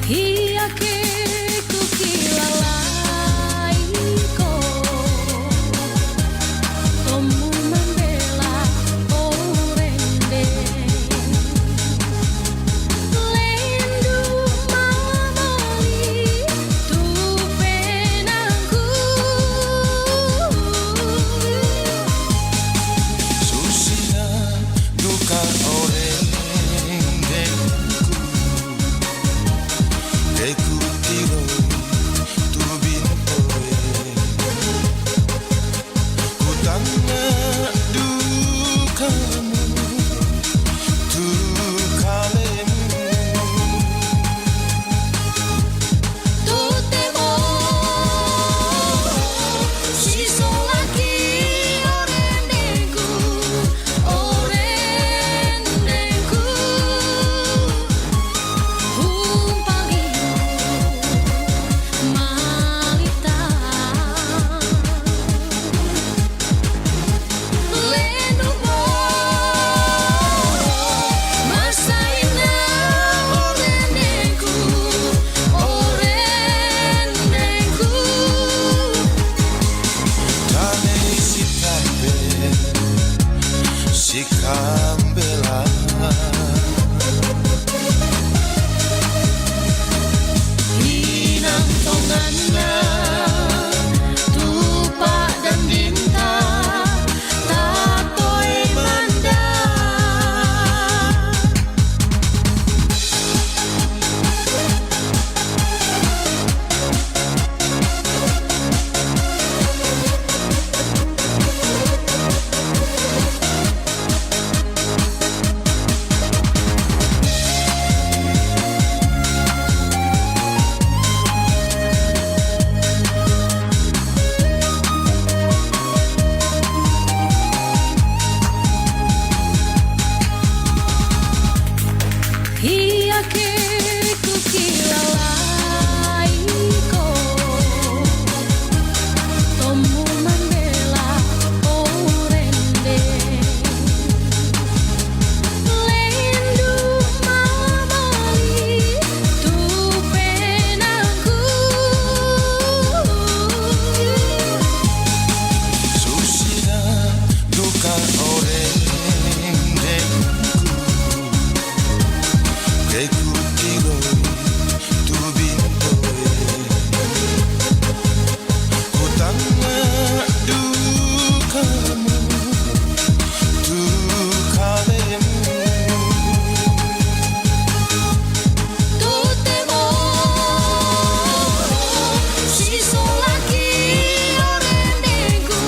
[SPEAKER 19] Iya ke kukilalai ko tomu membela orende lendu mamali tu penangku
[SPEAKER 20] Susina duka orende Ekutiro tu bintoe Kutana dukamu tu kalemu
[SPEAKER 19] Totemo shiso laki orendeku Humpali malita Lenu mo masaina orendeku
[SPEAKER 20] Tane sitape Sikambela
[SPEAKER 19] Inang tongana tupak dan dinta tatoi manda Iya ke kukilalai ko tomu membela orende lendu mamali tu penangku
[SPEAKER 20] Susina duka orende Ekutiro tu bintoe Kutana dukamu tu kalemu
[SPEAKER 19] Totemo shiso laki orendeku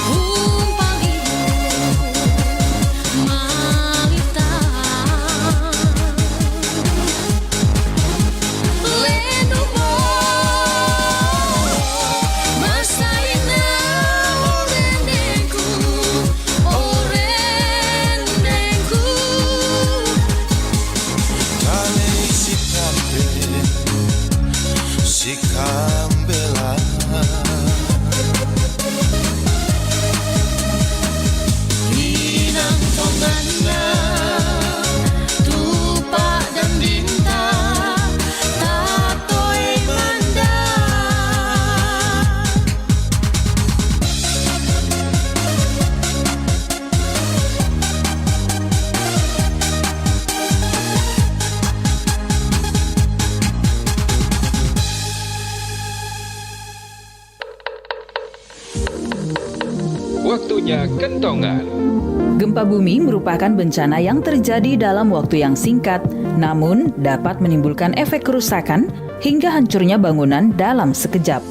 [SPEAKER 19] Humpali malita Lenu mo masaina orendeku
[SPEAKER 20] Tane sitape Sikambela
[SPEAKER 19] Inang tongana tupak dan dinta tatoi manda
[SPEAKER 21] Tonggan.
[SPEAKER 22] Gempa bumi merupakan bencana yang terjadi dalam waktu yang singkat, namun dapat menimbulkan efek kerusakan hingga hancurnya bangunan dalam sekejap.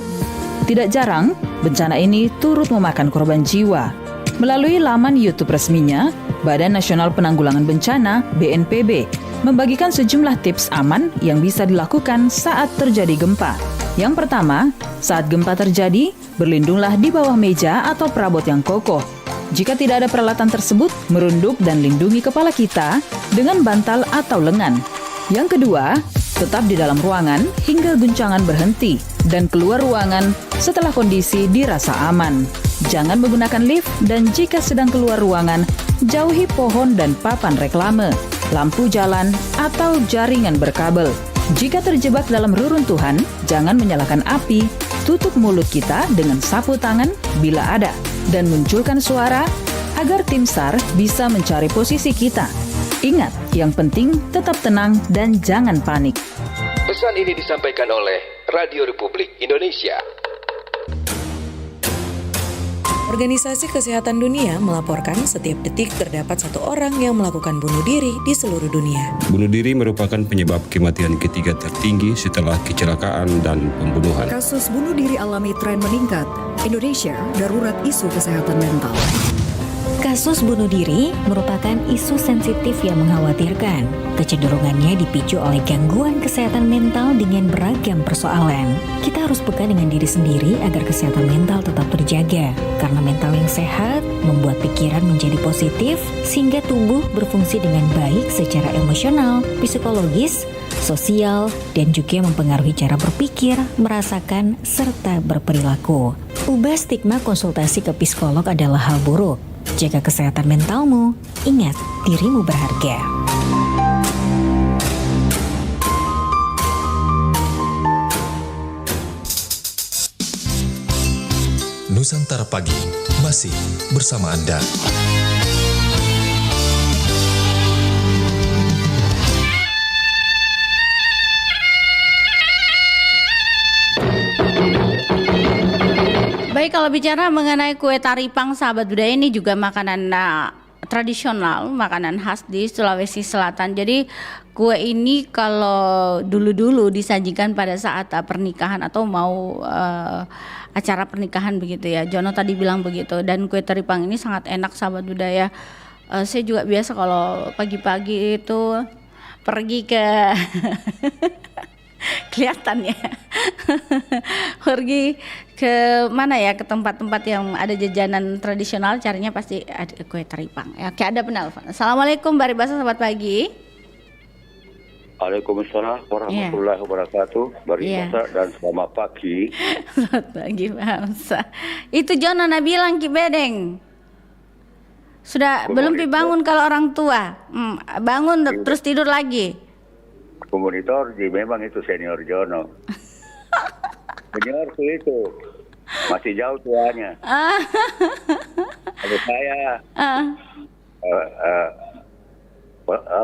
[SPEAKER 22] Tidak jarang, bencana ini turut memakan korban jiwa. Melalui laman YouTube resminya, Badan Nasional Penanggulangan Bencana (BNPB) membagikan sejumlah tips aman yang bisa dilakukan saat terjadi gempa. Yang pertama, saat gempa terjadi, berlindunglah di bawah meja atau perabot yang kokoh. Jika tidak ada peralatan tersebut, merunduk dan lindungi kepala kita dengan bantal atau lengan. Yang kedua, tetap di dalam ruangan hingga guncangan berhenti dan keluar ruangan setelah kondisi dirasa aman. Jangan menggunakan lift dan jika sedang keluar ruangan, jauhi pohon dan papan reklame, lampu jalan, atau jaringan berkabel. Jika terjebak dalam reruntuhan, jangan menyalakan api, tutup mulut kita dengan sapu tangan bila ada, dan munculkan suara agar tim SAR bisa mencari posisi kita. Ingat, yang penting tetap tenang dan jangan panik.
[SPEAKER 21] Pesan ini disampaikan oleh Radio Republik Indonesia.
[SPEAKER 23] Organisasi Kesehatan Dunia melaporkan setiap detik terdapat satu orang yang melakukan bunuh diri di seluruh dunia.
[SPEAKER 24] Bunuh diri merupakan penyebab kematian ketiga tertinggi setelah kecelakaan dan pembunuhan.
[SPEAKER 18] Kasus bunuh diri alami tren meningkat. Indonesia darurat isu kesehatan mental.
[SPEAKER 25] Kasus bunuh diri merupakan isu sensitif yang mengkhawatirkan. Kecenderungannya dipicu oleh gangguan kesehatan mental dengan beragam persoalan. Kita harus peka dengan diri sendiri agar kesehatan mental tetap terjaga. Karena mental yang sehat membuat pikiran menjadi positif sehingga tubuh berfungsi dengan baik secara emosional, psikologis, sosial, dan juga mempengaruhi cara berpikir, merasakan, serta berperilaku. Ubah stigma konsultasi ke psikolog adalah hal buruk. Jaga kesehatan mentalmu, ingat dirimu berharga.
[SPEAKER 12] Nusantara Pagi masih bersama Anda.
[SPEAKER 2] Baik, kalau bicara mengenai kue taripang, sahabat budaya, ini juga makanan tradisional, makanan khas di Sulawesi Selatan. Jadi kue ini kalau dulu-dulu disajikan pada saat pernikahan atau mau acara pernikahan begitu ya. Jono tadi bilang begitu. Dan kue taripang ini sangat enak, sahabat budaya. Saya juga biasa kalau pagi-pagi itu pergi ke kelihatan ya pergi ke mana ya, ke tempat-tempat yang ada jajanan tradisional, carinya pasti ada kue taripang ya. Oke, ada penelpon. Assalamualaikum Baribasa, selamat pagi.
[SPEAKER 26] Waalaikumsalam warahmatullahi wabarakatuh. Baribasa dan selamat pagi.
[SPEAKER 2] Selamat pagi Pak Hamsa. Itu Jono bilang Ki Bedeng sudah belum bangun kalau orang tua bangun terus tidur lagi.
[SPEAKER 26] Komunitor memang itu senior Jono. Senior itu masih jauh tuanya. Kalau saya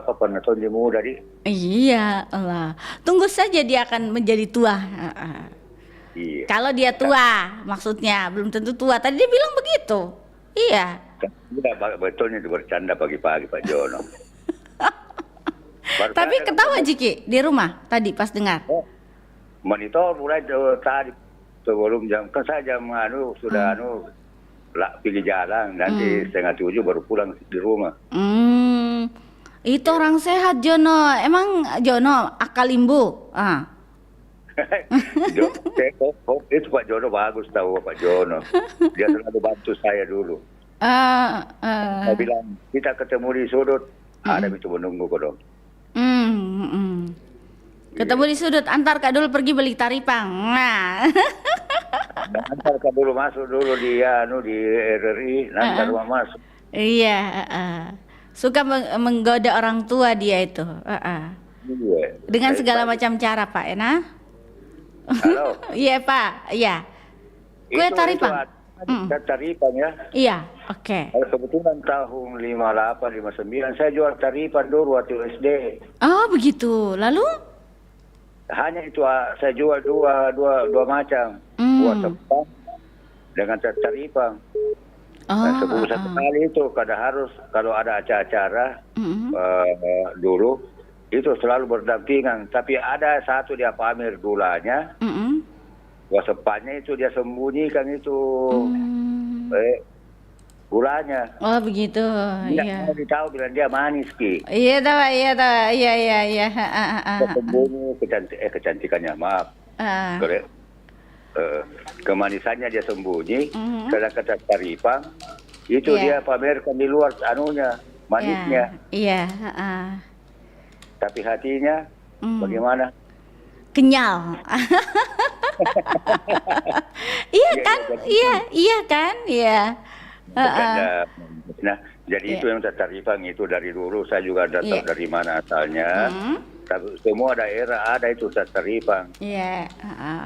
[SPEAKER 26] penonton di muda di.
[SPEAKER 2] Iya Allah. Tunggu saja dia akan menjadi tua.
[SPEAKER 26] Iya.
[SPEAKER 2] Kalau dia tua, maksudnya belum tentu tua. Tadi dia bilang begitu. Iya.
[SPEAKER 26] Tidak betulnya itu bercanda pagi-pagi Pak Jono.
[SPEAKER 2] Tapi ketawa Jiki di rumah tadi pas dengar.
[SPEAKER 26] Monitor mulai tadi sebelum jam kan saya jam sudah pergi jalan, nanti 6:30 baru pulang di rumah.
[SPEAKER 2] Itu orang sehat Jono. Emang Jono akal limbu.
[SPEAKER 26] Itu Pak Jono bagus tahu Pak Jono. Dia selalu bantu saya dulu. Saya bilang kita ketemu di sudut, ada itu menunggu kok dong.
[SPEAKER 2] Ketemu di sudut, antar Kak dulu pergi beli taripang. Nah.
[SPEAKER 26] Antar Kak dulu masuk dulu di RRI, nanti rumah masuk.
[SPEAKER 2] Iya, suka menggoda orang tua dia itu. Dengan segala macam cara Pak, Ena.
[SPEAKER 26] Halo.
[SPEAKER 2] Iya Pak, iya. Kue taripang.
[SPEAKER 26] Taripang ya.
[SPEAKER 2] Iya, oke.
[SPEAKER 26] Kebetulan tahun 58, 59 saya jual taripang dulu waktu SD.
[SPEAKER 2] Oh begitu, lalu?
[SPEAKER 26] Hanya itu saya jual dua macam, buah tepang dengan taripang. Nah, sebulan satu kali itu kalau ada acara-acara dulu itu selalu berdampingan. Tapi ada satu dia pamer gulanya, wasepannya itu dia sembunyikan itu gulanya.
[SPEAKER 2] Oh begitu,
[SPEAKER 26] iya. Dia tahu bilang dia manis ki.
[SPEAKER 2] Iya tahu, iya.
[SPEAKER 26] Dia sembunyi kecantikannya, maaf. Kemanisannya dia sembunyi, sedangkan Taripang itu dia pamerkan di luar anunya, manisnya.
[SPEAKER 2] Iya.
[SPEAKER 26] Tapi hatinya bagaimana?
[SPEAKER 2] Kenyal. Iya kan? Iya kan? Iya.
[SPEAKER 26] Nah, jadi itu yang Taripang itu dari dulu saya juga tidak tahu dari mana asalnya. Tapi semua daerah ada itu Taripang.
[SPEAKER 2] Iya.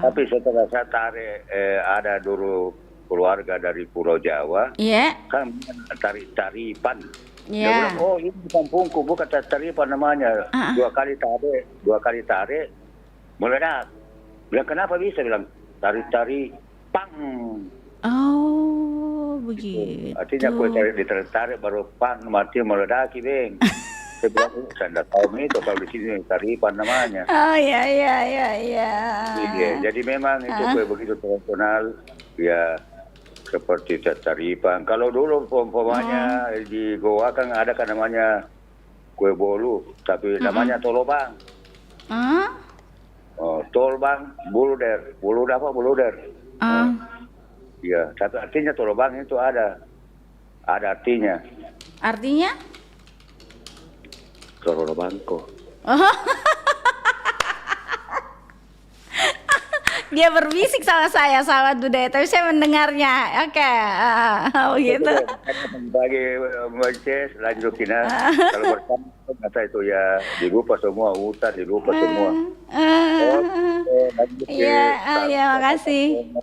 [SPEAKER 26] Tapi setelah saya tarik ada dulu keluarga dari Pulau Jawa, kan Taripan. Dia bilang, oh ini di kampungku bukan Taripan namanya. Dua kali tarik, meledak. Bilang kenapa bisa? Bilang tari pang.
[SPEAKER 2] Oh begitu.
[SPEAKER 26] Artinya aku ditarik baru pang mati meledaki beng. Saya bilang, saya tidak tahu itu kalau di sini Taripan namanya.
[SPEAKER 2] Oh iya.
[SPEAKER 26] Iya, jadi memang itu kue begitu tradisional, ya seperti Taripan. Kalau dulu umpamanya di Goa kan ada kan namanya kue bolu, tapi namanya tolobang. Tolbang, buluder. Buluder. Iya, tapi artinya tolobang itu ada artinya.
[SPEAKER 2] Artinya?
[SPEAKER 26] Tororo bangko.
[SPEAKER 2] Dia berbisik sama saya, sahabat budaya, tapi saya mendengarnya. Oke, begitu.
[SPEAKER 26] Bagi Moises lanjutin kalau bersama kata itu ya dilupa semua hutan, dilupa semua.
[SPEAKER 2] Iya, makasih.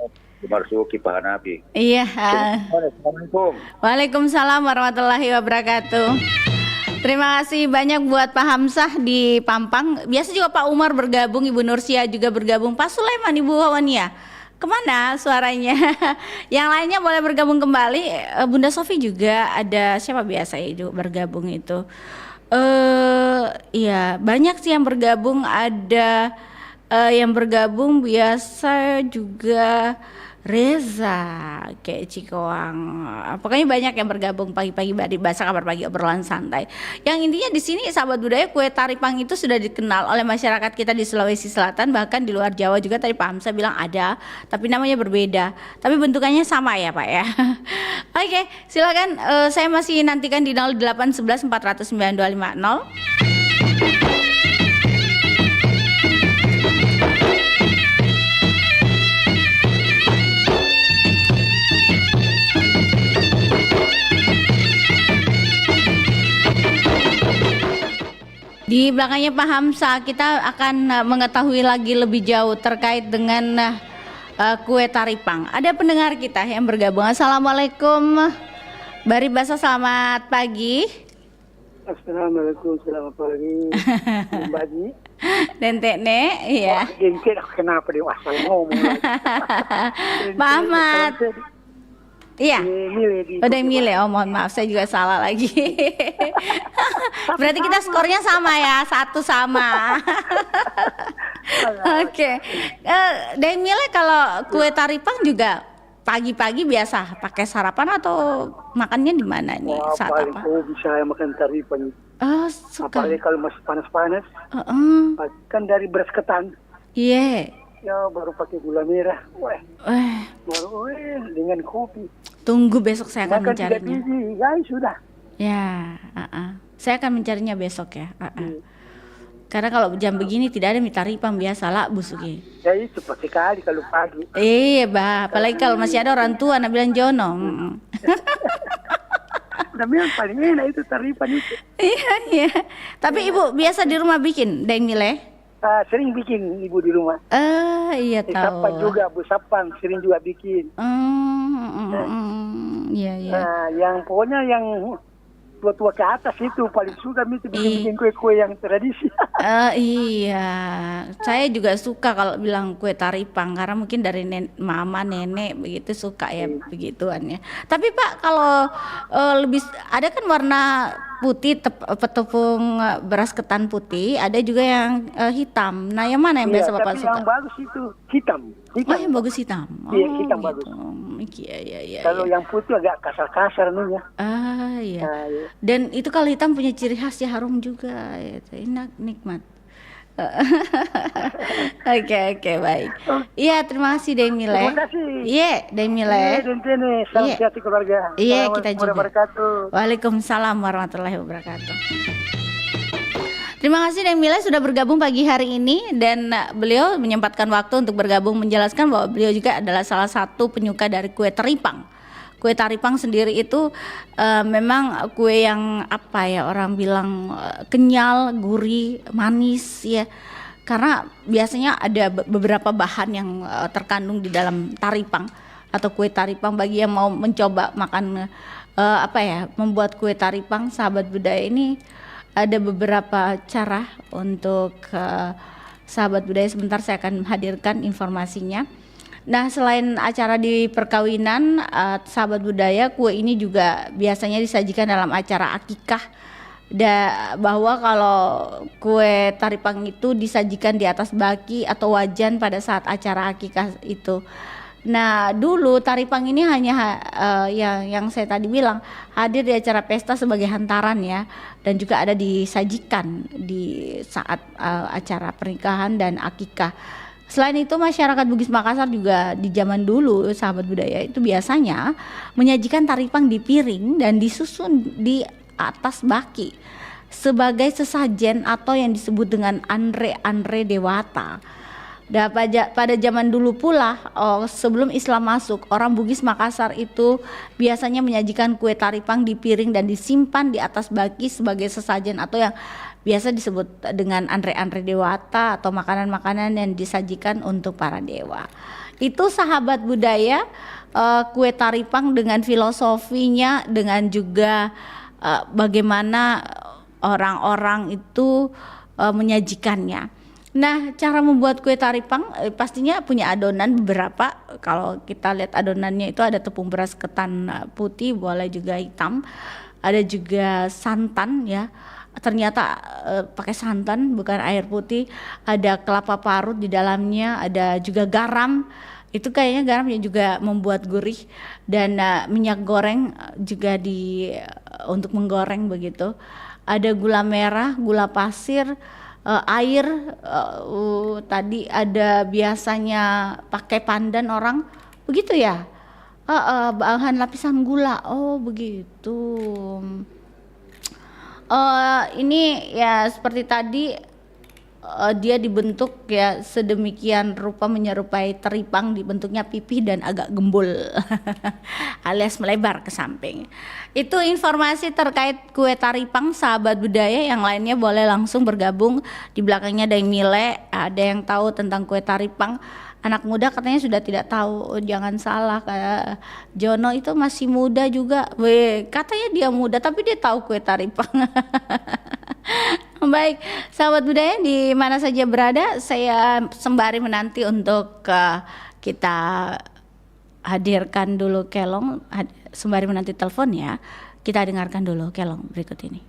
[SPEAKER 26] Marsuki Pak Hanafi.
[SPEAKER 2] Iya.
[SPEAKER 26] Assalamualaikum.
[SPEAKER 2] Waalaikumsalam warahmatullahi wabarakatuh. Terima kasih banyak buat Pak Hamzah di Pampang. Biasa juga Pak Umar bergabung, Ibu Nursia juga bergabung, Pak Sulaiman, Ibu Wawania. Kemana suaranya? Yang lainnya boleh bergabung kembali. Bunda Sofi juga ada, siapa biasa itu bergabung itu? Iya banyak sih yang bergabung. Ada yang bergabung biasa juga. Reza, kayak Cikoang, pokoknya banyak yang bergabung pagi-pagi di Bahasa Kabar Pagi obrolan santai. Yang intinya di sini sahabat budaya, kue Taripang itu sudah dikenal oleh masyarakat kita di Sulawesi Selatan, bahkan di luar Jawa juga. Tadi Pak Hamzah bilang ada, tapi namanya berbeda, tapi bentukannya sama ya Pak ya. Oke, silakan. Saya masih nantikan di 0811 400 9250. Di belakangnya Pak Hamzah, kita akan mengetahui lagi lebih jauh terkait dengan kue Taripang. Ada pendengar kita yang bergabung. Assalamualaikum, Bari Basa, selamat pagi.
[SPEAKER 1] Assalamualaikum, selamat pagi. Mbak
[SPEAKER 2] Dentekne, iya.
[SPEAKER 1] Dentek kenapa dia asal ngomong?
[SPEAKER 2] Pak Ahmad. Iya. Udah milih. Oh mohon maaf, saya juga salah lagi. Berarti kita skornya sama ya, 1 sama. Oke. Dan milih kalau kue Taripang juga pagi-pagi biasa pakai sarapan atau makannya di mana nih? Saat
[SPEAKER 1] paling
[SPEAKER 2] apa?
[SPEAKER 1] bisa makan Taripang.
[SPEAKER 2] Oh, suka.
[SPEAKER 1] Apalagi kalau masih panas-panas. Kan dari beras ketan.
[SPEAKER 2] Iya.
[SPEAKER 1] Ya baru pakai gula merah. Baru dengan kopi.
[SPEAKER 2] Tunggu besok saya akan
[SPEAKER 1] Makan
[SPEAKER 2] mencarinya.
[SPEAKER 1] 3 biji, ya sudah.
[SPEAKER 2] Ya, saya akan mencarinya besok ya. Karena kalau jam begini tidak ada mie Taripang, biasa lah busuki.
[SPEAKER 1] Ya itu pasti kali kalau pagi.
[SPEAKER 2] Iya, bah, apalagi kalau masih ada orang tua nak bilang jono.
[SPEAKER 1] Tapi yang paling enak itu Taripang itu.
[SPEAKER 2] Iya. Tapi Ibu biasa di rumah bikin deng mile?
[SPEAKER 1] Sering bikin Ibu di rumah.
[SPEAKER 2] Iya tahu.
[SPEAKER 1] Sapang juga, Bu Sapang sering juga bikin.
[SPEAKER 2] Iya.
[SPEAKER 1] Nah, yang pokoknya yang tua-tua ke atas itu paling suka itu bikin kue-kue yang tradisi.
[SPEAKER 2] Iya, saya juga suka kalau bilang kue taripang karena mungkin dari mama nenek begitu suka ya begituannya. Tapi Pak kalau lebih ada kan warna putih tepung beras ketan putih, ada juga yang hitam. Nah yang mana yang biasa Bapak
[SPEAKER 1] tapi
[SPEAKER 2] suka?
[SPEAKER 1] Yang bagus itu hitam.
[SPEAKER 2] Oh yang bagus hitam.
[SPEAKER 1] Iya hitam bagus.
[SPEAKER 2] Iya.
[SPEAKER 1] Kalau yang putih agak kasar-kasar nih ya.
[SPEAKER 2] Iya. Dan itu kalau hitam punya ciri khas ya, harum juga, enak, nikmat. Oke, baik. Iya, terima kasih Demile.
[SPEAKER 1] Terima kasih.
[SPEAKER 2] Iya, Demile.
[SPEAKER 1] Salam sehat keluarga.
[SPEAKER 2] Iya, kita juga.
[SPEAKER 1] Wabarakatuh.
[SPEAKER 2] Waalaikumsalam warahmatullahi wabarakatuh. Terima kasih Demile sudah bergabung pagi hari ini dan beliau menyempatkan waktu untuk bergabung menjelaskan bahwa beliau juga adalah salah satu penyuka dari kue teripang. Kue taripang sendiri itu memang kue yang apa ya, orang bilang kenyal, gurih, manis ya. Karena biasanya ada beberapa bahan yang terkandung di dalam taripang atau kue taripang. Bagi yang mau mencoba makan membuat kue taripang, sahabat budaya ini ada beberapa cara untuk sahabat budaya. Sebentar saya akan hadirkan informasinya. Nah, selain acara di perkawinan, sahabat budaya, kue ini juga biasanya disajikan dalam acara akikah. Bahwa kalau kue taripang itu disajikan di atas baki atau wajan pada saat acara akikah itu. Nah, dulu taripang ini hanya yang saya tadi bilang hadir di acara pesta sebagai hantaran ya, dan juga ada disajikan di saat acara pernikahan dan akikah. Selain itu masyarakat Bugis Makassar juga di zaman dulu sahabat budaya itu biasanya menyajikan taripang di piring dan disusun di atas baki sebagai sesajen atau yang disebut dengan andre dewata. Dan pada zaman dulu pula sebelum Islam masuk, orang Bugis Makassar itu biasanya menyajikan kue taripang di piring dan disimpan di atas baki sebagai sesajen atau yang biasa disebut dengan andre dewata atau makanan-makanan yang disajikan untuk para dewa. Itu sahabat budaya kue taripang dengan filosofinya, dengan juga bagaimana orang-orang itu menyajikannya. Nah, cara membuat kue taripang pastinya punya adonan beberapa. Kalau kita lihat adonannya itu ada tepung beras ketan putih, boleh juga hitam. Ada juga santan ya. Ternyata pakai santan bukan air putih. Ada kelapa parut di dalamnya, ada juga garam. Itu kayaknya garam yang juga membuat gurih, dan minyak goreng juga untuk menggoreng begitu. Ada gula merah, gula pasir, air, tadi ada biasanya pakai pandan orang, begitu ya. Bahan lapisan gula, begitu. Ini ya seperti tadi dia dibentuk ya sedemikian rupa menyerupai teripang, dibentuknya pipih dan agak gembul alias melebar ke samping. Itu informasi terkait kue taripang sahabat budaya. Yang lainnya boleh langsung bergabung. Di belakangnya ada yang Mile, ada yang tahu tentang kue taripang. Anak muda katanya sudah tidak tahu. Jangan salah, kayak Jono itu masih muda juga. Katanya dia muda tapi dia tahu kue taripang. Baik, sahabat budaya di mana saja berada, saya sembari menanti untuk kita hadirkan dulu kelong, sembari menanti telepon ya. Kita dengarkan dulu kelong berikut ini.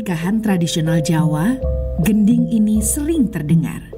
[SPEAKER 5] pernikahan tradisional Jawa, gending ini sering terdengar.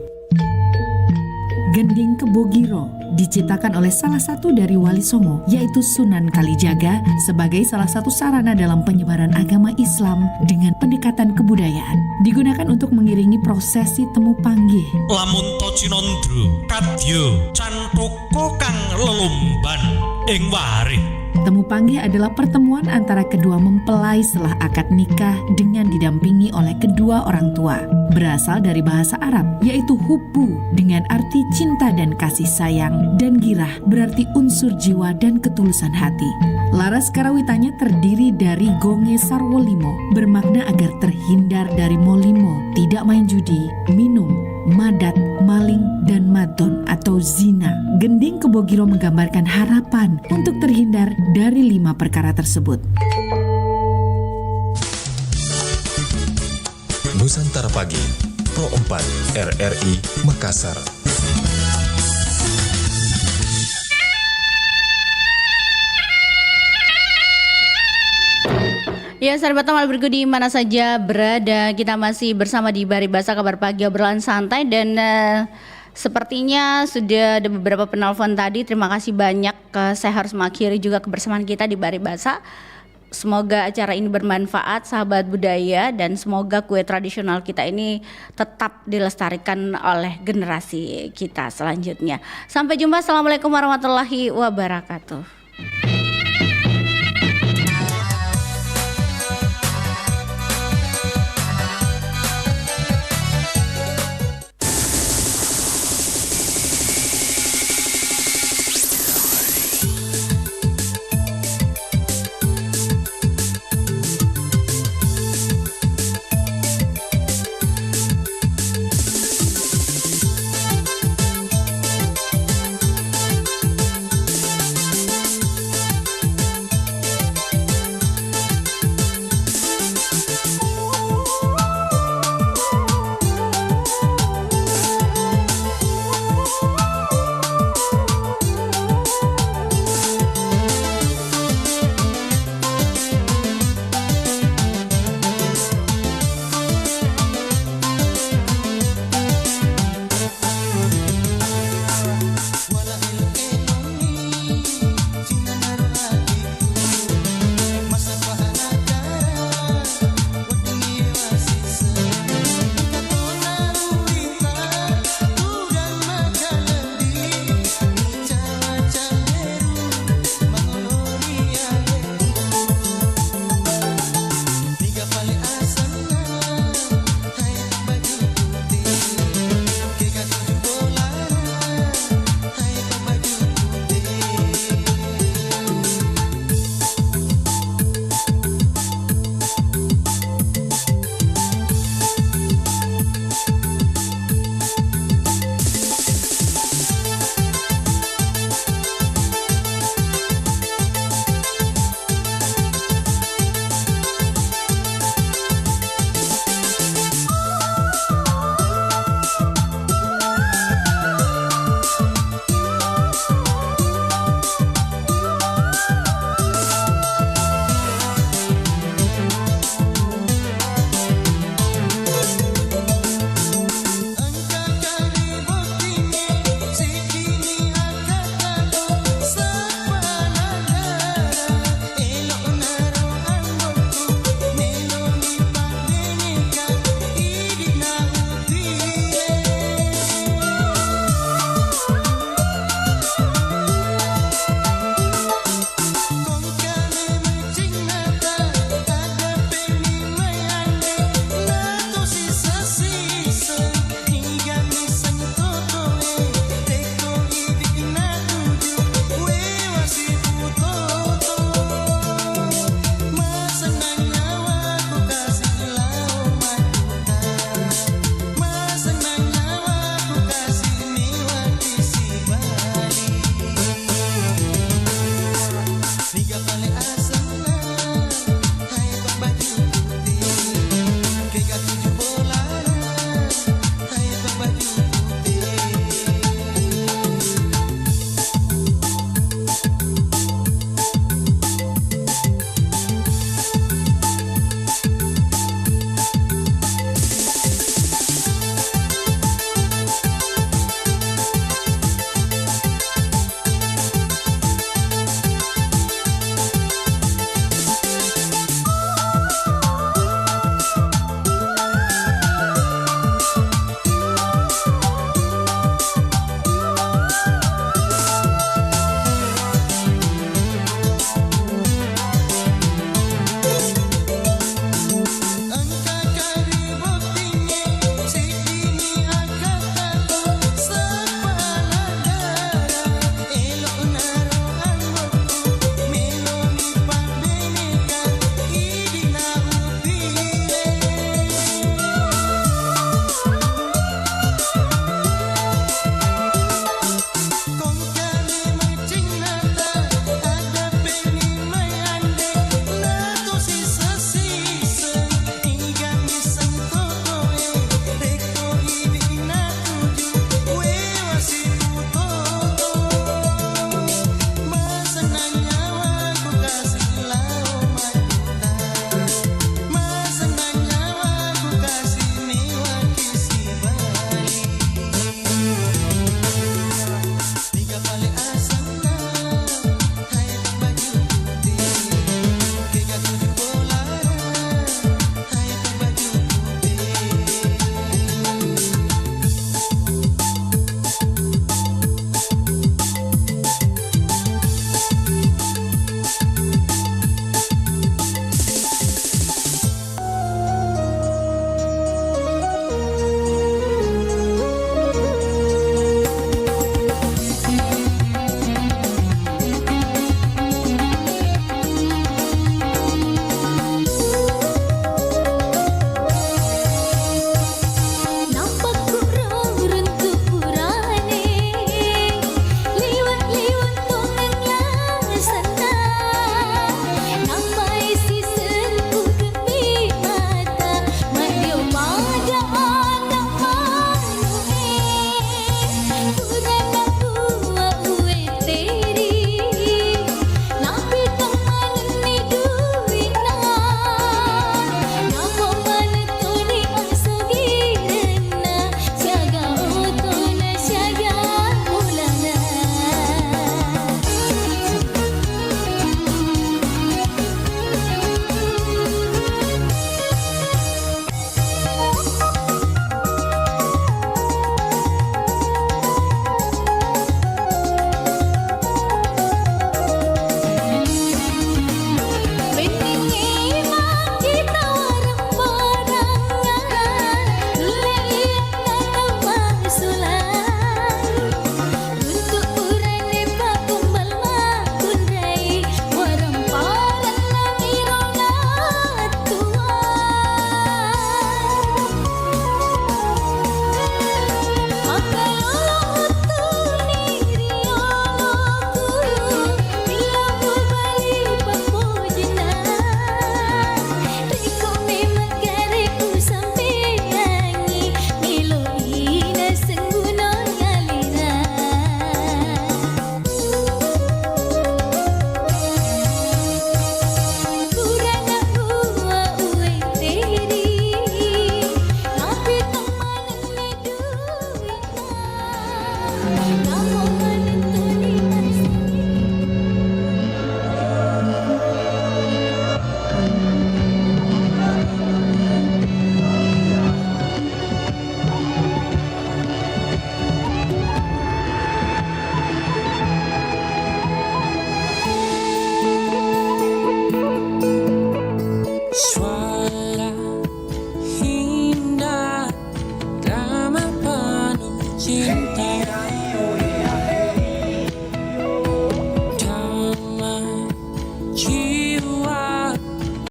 [SPEAKER 5] Gending Kebogiro diciptakan oleh salah satu dari Wali Songo, yaitu Sunan Kalijaga, sebagai salah satu sarana dalam penyebaran agama Islam dengan pendekatan kebudayaan. Digunakan untuk mengiringi prosesi temu panggih.
[SPEAKER 6] Lamun to Cinondro kadya cantoko kang lelumban ing warih.
[SPEAKER 5] Temu panggih adalah pertemuan antara kedua mempelai setelah akad nikah dengan didampingi oleh kedua orang tua. Berasal dari bahasa Arab, yaitu hubbu dengan arti cinta dan kasih sayang, dan girah berarti unsur jiwa dan ketulusan hati. Laras Karawitanya terdiri dari gonge sarwolimo, bermakna agar terhindar dari molimo, tidak main judi, minum, madat, maling, dan madon atau zina. Gending Kebogiro menggambarkan harapan untuk terhindar dari 5 perkara tersebut.
[SPEAKER 12] Nusantara Pagi, Pro 4 RRI Makassar.
[SPEAKER 2] Ya, sahabat Tamal Bergudi mana saja berada, kita masih bersama di Baribasa Kabar Pagi obrolan santai dan sepertinya sudah ada beberapa penelpon tadi. Terima kasih banyak. Saya harus mengakhiri juga kebersamaan kita di Baribasa. Semoga acara ini bermanfaat, sahabat budaya, dan semoga kue tradisional kita ini tetap dilestarikan oleh generasi kita selanjutnya. Sampai jumpa. Assalamualaikum warahmatullahi wabarakatuh.